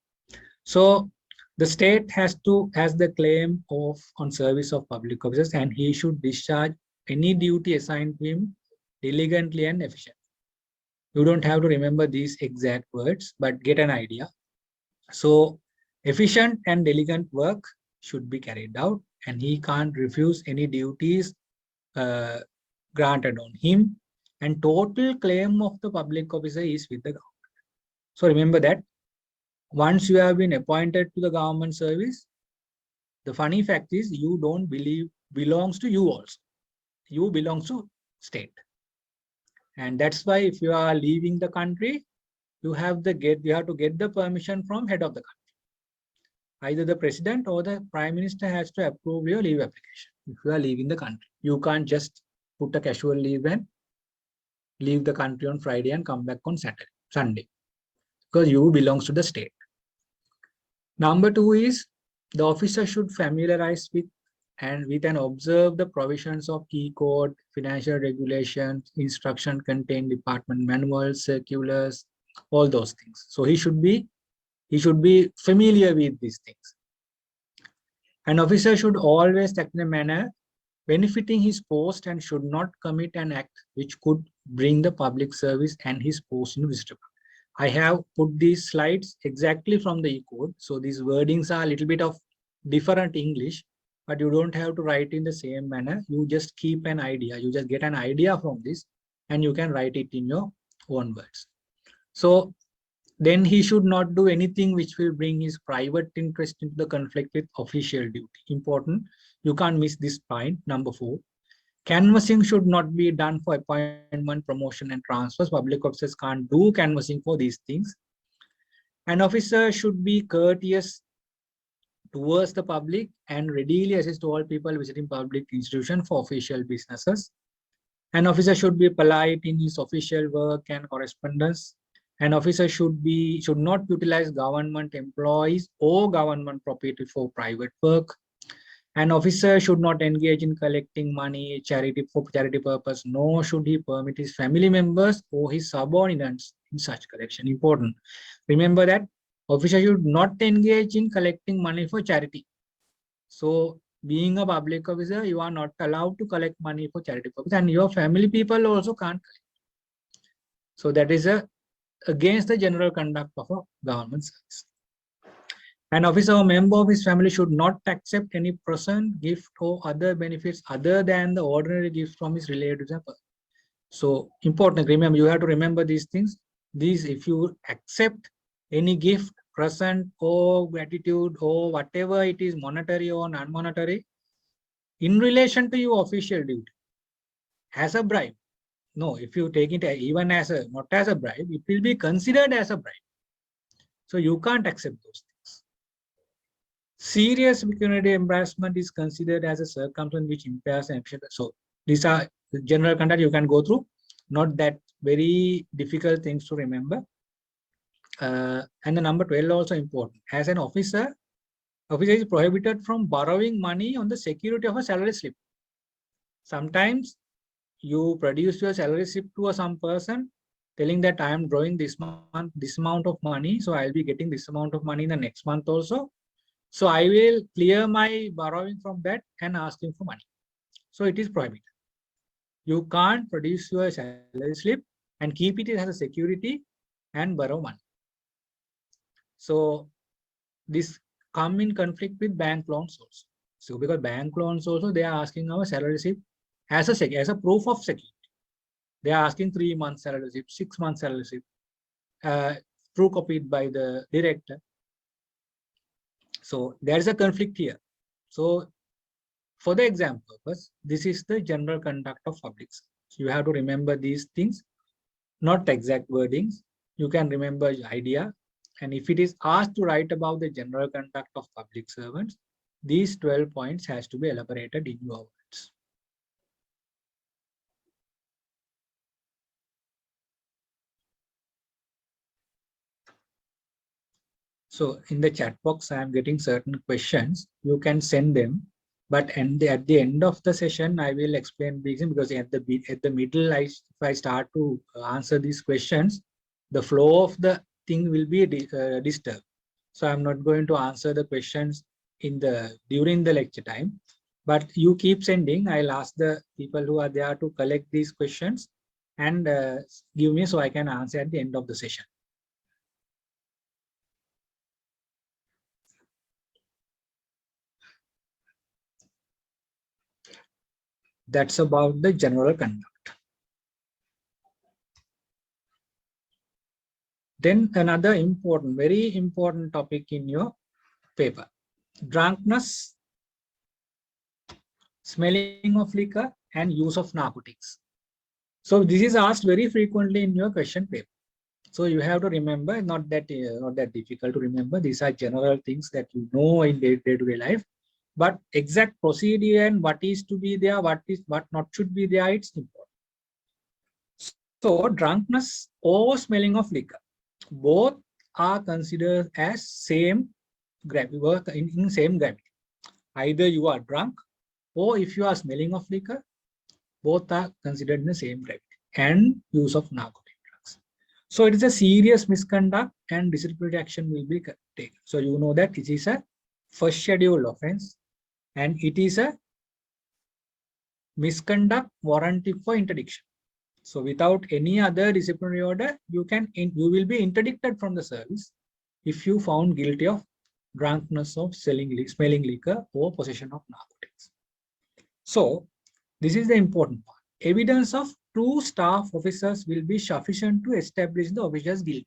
So the state has the claim of on service of public officers, and he should discharge any duty assigned to him diligently and efficiently. You don't have to remember these exact words, but get an idea. So efficient and diligent work should be carried out, and he can't refuse any duties granted on him, and total claim of the public officer is with the government. So remember that once you have been appointed to the government service, the funny fact is you don't believe belongs to you also. You belongs to state. And that's why if you are leaving the country, you have to get the permission from head of the country. Either the president or the prime minister has to approve your leave application if you are leaving the country. You can't just put a casual leave and leave the country on Friday and come back on Sunday, because you belongs to the state. Number 2 is the officer should familiarize with and observe the provisions of e-code, financial regulations, instruction contained department manuals, circulars, all those things. So he should be familiar with these things. An officer should always act in a manner benefiting his post and should not commit an act which could bring the public service and his post into disrepute. I have put these slides exactly from the e-code. So these wordings are a little bit of different English, but you don't have to write in the same manner. You just keep an idea. You just get an idea from this and you can write it in your own words. So then he should not do anything which will bring his private interest into the conflict with official duty. Important. You can't miss this point. Number 4. Canvassing should not be done for appointment, promotion, and transfers. Public officers can't do canvassing for these things. An officer should be courteous towards the public and readily assist all people visiting public institutions for official businesses. An officer should be polite in his official work and correspondence. An officer should not utilize government employees or government property for private work. An officer should not engage in collecting money for charity purpose, nor should he permit his family members or his subordinates in such collection. Important. Remember that officer should not engage in collecting money for charity. So being a public officer, you are not allowed to collect money for charity purpose, and your family people also can't collect. So that is against the general conduct of a government service. An officer or member of his family should not accept any present, gift, or other benefits other than the ordinary gifts from his relatives. So important, remember, you have to remember these things. These, if you accept any gift, present, or gratitude, or whatever it is, monetary or non-monetary, in relation to your official duty, as a bribe. No, if you take it even as not as a bribe, it will be considered as a bribe. So you can't accept those things. Serious pecuniary embarrassment is considered as a circumstance which impairs an efficient. So these are the general conduct you can go through, not that very difficult things to remember. And the number 12 also important. As an officer is prohibited from borrowing money on the security of a salary slip. Sometimes you produce your salary slip to some person telling that I am drawing this month, this amount of money. So I'll be getting this amount of money in the next month also. So I will clear my borrowing from that and ask him for money. So it is prohibited. You can't produce your salary slip and keep it as a security and borrow money. So this come in conflict with bank loans also. So because bank loans also, they are asking our salary slip as a proof of security. They are asking 3 months salary slip, 6 months salary slip, true copied by the director. So there is a conflict here. So for the exam purpose, this is the general conduct of public service. You have to remember these things, not exact wordings. You can remember the idea. And if it is asked to write about the general conduct of public servants, these 12 points has to be elaborated in your words. So in the chat box, I am getting certain questions. You can send them, but at the end of the session, I will explain because at the middle, if I start to answer these questions, the flow of the thing will be disturbed. So I'm not going to answer the questions during the lecture time, but you keep sending. I'll ask the people who are there to collect these questions and give me so I can answer at the end of the session. That's about the general conduct. Then another important, very important topic in your paper, drunkenness, smelling of liquor, and use of narcotics. So this is asked very frequently in your question paper. So you have to remember, not that difficult to remember. These are general things that you know in day-to-day life. But exact procedure and what is to be there, what not should be there, it's important. So drunkenness or smelling of liquor, both are considered as same gravity, work in same gravity. Either you are drunk or if you are smelling of liquor, both are considered in the same gravity, and use of narcotic drugs. So it is a serious misconduct and disciplinary action will be taken. So you know that it is a first schedule offense and it is a misconduct warranted for interdiction. So without any other disciplinary order, you will be interdicted from the service if you found guilty of drunkenness of smelling liquor or possession of narcotics. So this is the important part. Evidence of two staff officers will be sufficient to establish the officer's guilty.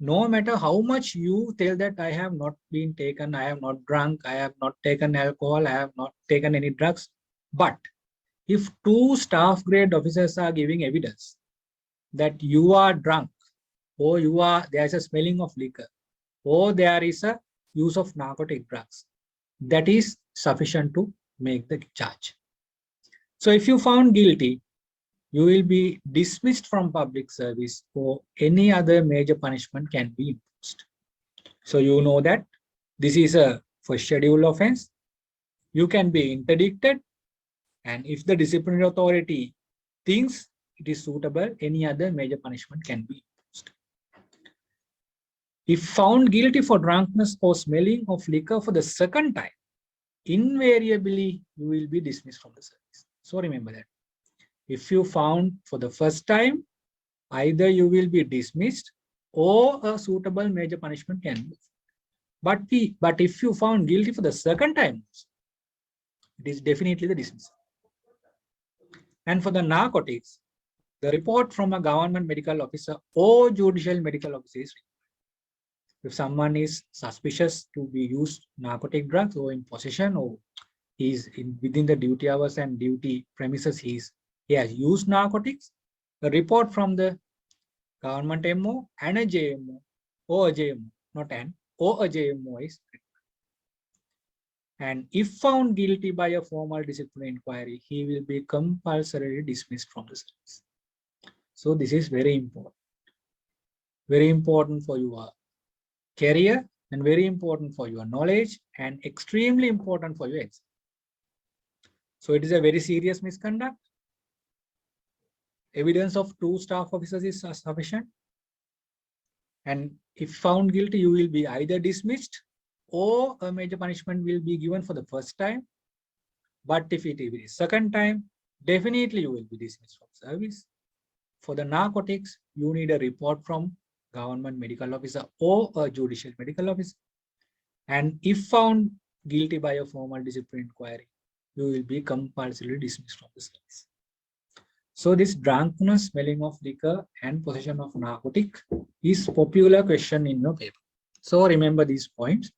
No matter how much you tell that I have not been taken, I have not drunk, I have not taken alcohol, I have not taken any drugs, but if two staff grade officers are giving evidence that you are drunk or there is a smelling of liquor or there is a use of narcotic drugs, that is sufficient to make the charge. So if you found guilty, you will be dismissed from public service or any other major punishment can be imposed. So you know that this is a first schedule offense. You can be interdicted, and if the disciplinary authority thinks it is suitable, any other major punishment can be imposed. If found guilty for drunkenness or smelling of liquor for the second time, invariably you will be dismissed from the service. So remember that. If you found for the first time, either you will be dismissed or a suitable major punishment can be. But if you found guilty for the second time, it is definitely the dismissal. And for the narcotics, the report from a government medical officer or judicial medical officer is required. If someone is suspicious to be used narcotic drugs or in possession or within the duty hours and duty premises, he has used narcotics, a report from the government MO and a JMO or a JMO, not an, or a JMO is required. And if found guilty by a formal disciplinary inquiry, he will be compulsorily dismissed from the service. So this is very important. Very important for your career and very important for your knowledge and extremely important for your exam. So it is a very serious misconduct. Evidence of 2 staff officers is sufficient. And if found guilty, you will be either dismissed or a major punishment will be given for the first time. But if it is second time, definitely you will be dismissed from service. For the narcotics, you need a report from government medical officer or a judicial medical officer. And if found guilty by a formal disciplinary inquiry, you will be compulsorily dismissed from the service. So this drunkenness, smelling of liquor, and possession of narcotic is popular question in your paper. So remember these points.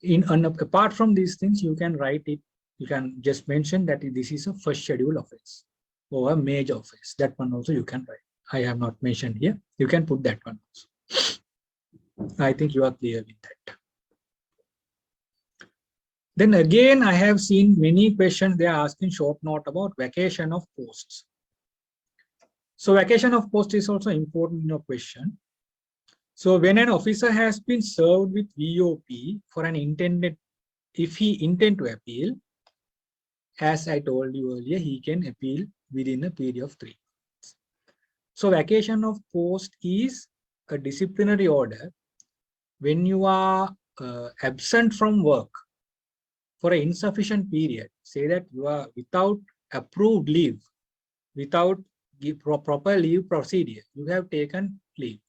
Apart from these things, you can write it. You can just mention that this is a first schedule offense or a major offense. That one also you can write. I have not mentioned here. You can put that one also. I think you are clear with that. Then again, I have seen many questions. They are asking short note about vacation of posts. So vacation of post is also important in your question. So when an officer has been served with VOP for an intended, if he intend to appeal, as I told you earlier, he can appeal within a period of 3 months. So vacation of post is a disciplinary order when you are absent from work for an insufficient period. Say that you are without approved leave, without proper leave procedure, you have taken leave.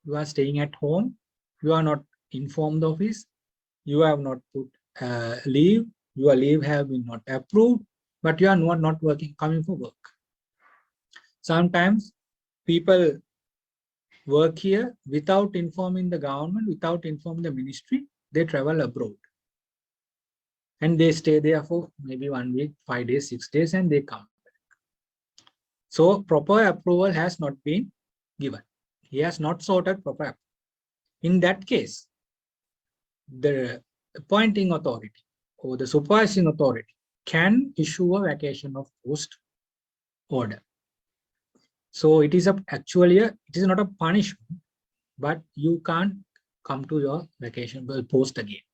You are staying at home, you are not informed the office, you have not put leave, your leave have been not approved, but you are not working, coming for work. Sometimes people work here without informing the government, without informing the ministry, they travel abroad. And they stay there for maybe 1 week, 5 days, 6 days, and they come back. So proper approval has not been given. He has not sorted proper approval. In that case, the appointing authority or the supervising authority can issue a vacation of post order. So it is actually it is not a punishment, but you can't come to your vacation post again.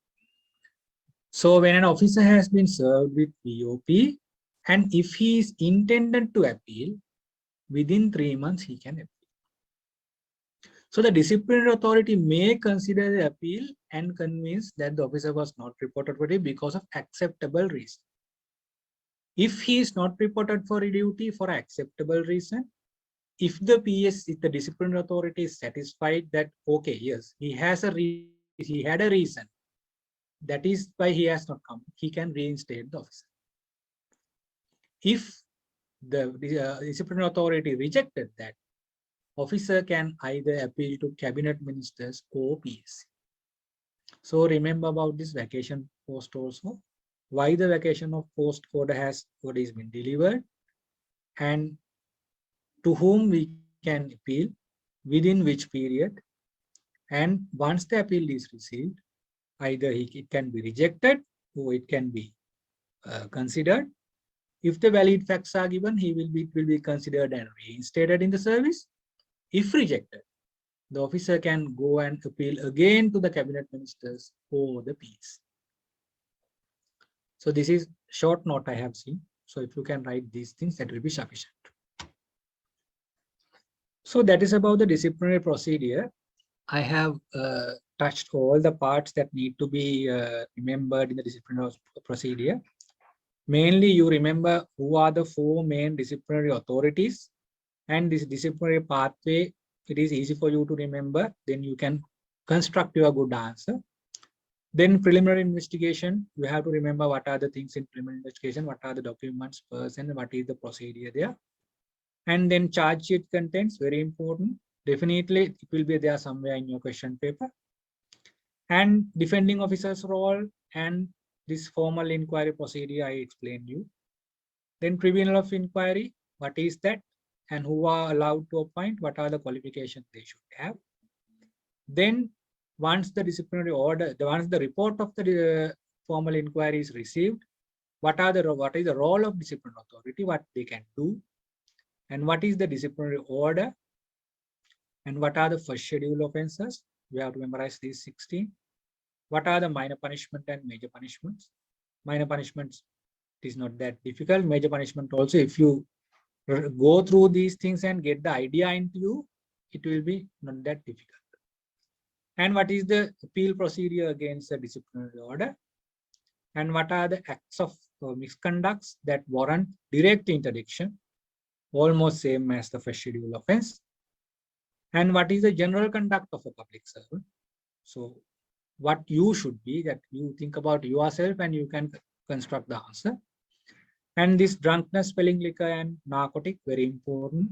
So when an officer has been served with VOP, and if he is intended to appeal, within 3 months he can appeal. So the disciplinary authority may consider the appeal and convince that the officer was not reported for duty because of acceptable reason. If he is not reported for duty for acceptable reason, if the disciplinary authority is satisfied that, okay, yes, he had a reason, that is why he has not come, he can reinstate the officer. If the disciplinary authority rejected that, officer can either appeal to cabinet ministers or PSC. So remember about this vacation post also, why the vacation of post order has been delivered, and to whom we can appeal, within which period, and once the appeal is received, either it can be rejected or it can be considered. If the valid facts are given, it will be considered and reinstated in the service. If rejected, the officer can go and appeal again to the cabinet ministers or the PS. So this is short note I have seen. So if you can write these things, that will be sufficient. So that is about the disciplinary procedure. I have touched all the parts that need to be remembered in the disciplinary procedure. Mainly, you remember who are the 4 main disciplinary authorities, and this disciplinary pathway, it is easy for you to remember. Then you can construct your good answer. Then preliminary investigation, you have to remember what are the things in preliminary investigation, what are the documents first, and what is the procedure there. And then charge sheet contents, very important. Definitely, it will be there somewhere in your question paper. And defending officer's role and this formal inquiry procedure I explained you. Then tribunal of inquiry, what is that? And who are allowed to appoint, what are the qualifications they should have. Then once the disciplinary order, once the report of the formal inquiry is received, what is the role of disciplinary authority, what they can do, and what is the disciplinary order, and what are the first schedule offenses. We have to memorize these 16. What are the minor punishment and major punishments? Minor punishments It is not that difficult. Major punishment also, if you go through these things and get the idea into you, it will be not that difficult. And what is the appeal procedure against the disciplinary order? And what are the acts of misconducts that warrant direct interdiction? Almost same as the first schedule offense. And what is the general conduct of a public servant? So what you should be, that you think about yourself and you can construct the answer. And this drunkenness, spilling liquor and narcotic, very important.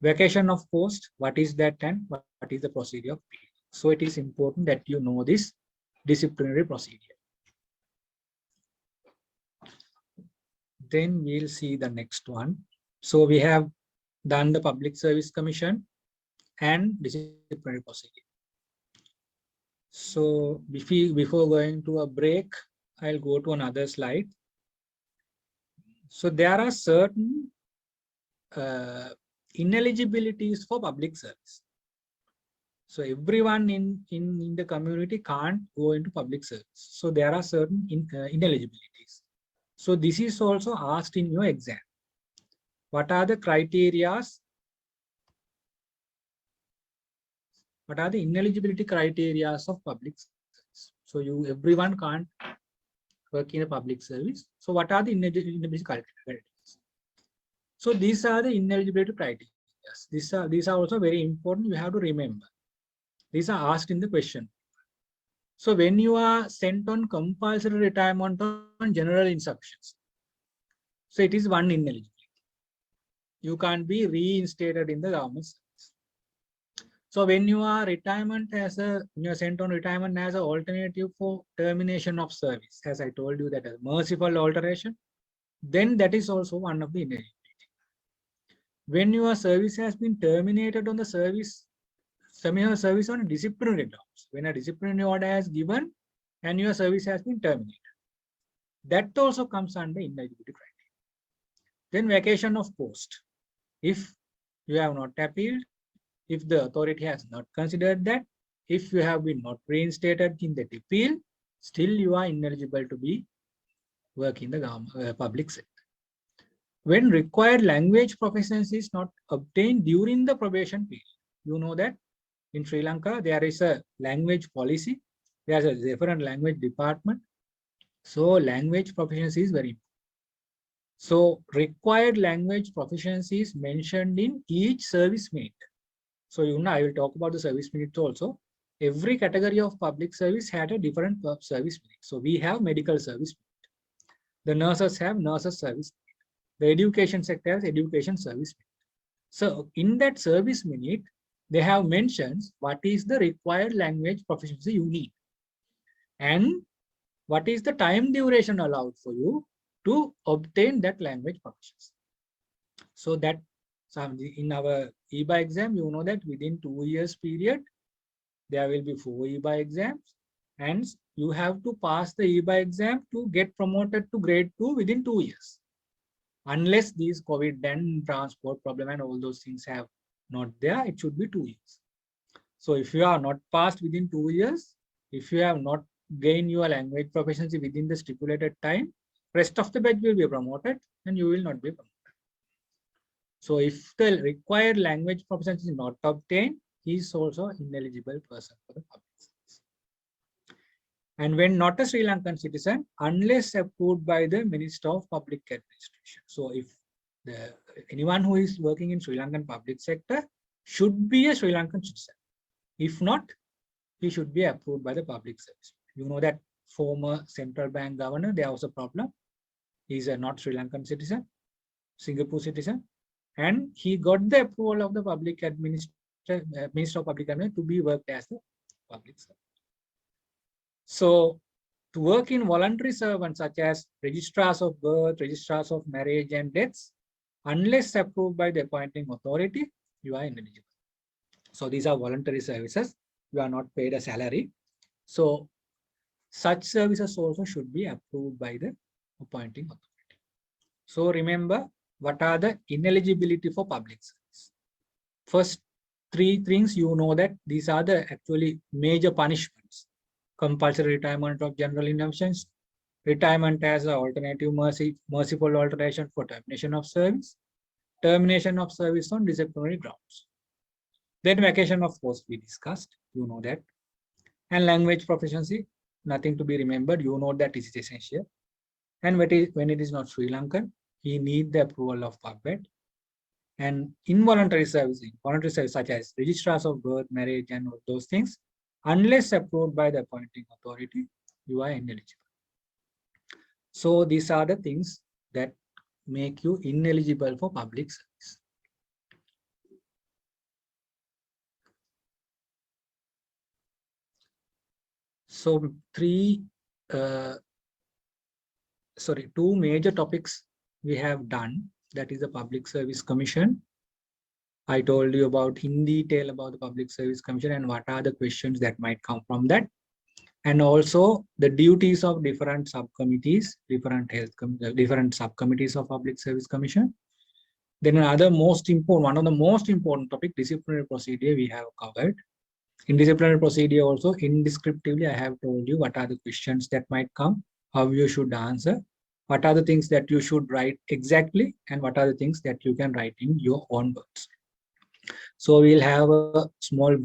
Vacation of post, what is that and what is the procedure of appeal? So it is important that you know this disciplinary procedure. Then we'll see the next one. So we have done the Public Service Commission and disciplinary procedure. So before going to a break, I'll go to another slide. So there are certain ineligibilities for public service. So everyone in the community can't go into public service. So there are certain ineligibilities. So this is also asked in your exam. What are the criteria? What are the ineligibility criteria of public service? So everyone can't work in a public service. So what are the ineligibility criteria? So these are the ineligibility criteria. These are also very important. You have to remember. These are asked in the question. So when you are sent on compulsory retirement on general instructions, so it is one ineligibility. You can't be reinstated in the government service. So when you are you are sent on retirement as an alternative for termination of service, as I told you, that a merciful alteration, then that is also one of the ineligibility. When your service has been terminated on the service on disciplinary grounds, when a disciplinary order has given and your service has been terminated, that also comes under ineligibility criteria. Then vacation of post. If you have not appealed, if the authority has not considered that, if you have been not reinstated in the appeal, still you are ineligible to be work in the public sector. When required language proficiency is not obtained during the probation period, you know that in Sri Lanka there is a language policy, there is a different language department. So language proficiency is very important. So required language proficiency is mentioned in each service minute. So I will talk about the service minutes also. Every category of public service had a different service minute. So we have medical service minute. The nurses have nurses service minute. The education sector has education service minute. So in that service minute, they have mentioned what is the required language proficiency you need and what is the time duration allowed for you to obtain that language proficiency. So that in our EBA exam, you know that within 2 years period, there will be 4 EBA exams and you have to pass the EBA exam to get promoted to grade 2 within 2 years. Unless these COVID and transport problem and all those things have not there, it should be 2 years. So if you are not passed within 2 years, if you have not gained your language proficiency within the stipulated time, rest of the batch will be promoted and you will not be promoted. So if the required language proficiency is not obtained, he is also ineligible person for the public service. And when not a Sri Lankan citizen, unless approved by the Minister of Public Administration. So if anyone who is working in Sri Lankan public sector should be a Sri Lankan citizen. If not, he should be approved by the public service. You know that former central bank governor, there was a problem. He is a not Sri Lankan citizen, Singapore citizen, and he got the approval of the public Minister of Public Administration to be worked as a public servant. So to work in voluntary servants such as registrars of birth, registrars of marriage and deaths, unless approved by the appointing authority, you are ineligible. So these are voluntary services. You are not paid a salary. So such services also should be approved by the appointing authority. So remember, what are the ineligibility for public service? First 3 things, you know that these are the actually major punishments. Compulsory retirement of general instructions, retirement as an alternative merciful alteration for termination of service, termination of service on disciplinary grounds. Then vacation of force we discussed, you know that. And language proficiency, nothing to be remembered, you know that is essential. And when it is not Sri Lankan, he need the approval of PubMed. And involuntary service, voluntary service such as registrars of birth, marriage, and all those things, unless approved by the appointing authority, you are ineligible. So these are the things that make you ineligible for public service. So two major topics we have done. That is the Public Service Commission. I told you about in detail about the Public Service Commission and what are the questions that might come from that. And also the duties of different subcommittees, different subcommittees of Public Service Commission. Then another one of the most important topic, disciplinary procedure we have covered. In disciplinary procedure also, indescriptively, I have told you what are the questions that might come, how you should answer, what are the things that you should write exactly, and what are the things that you can write in your own words. So we'll have a small break.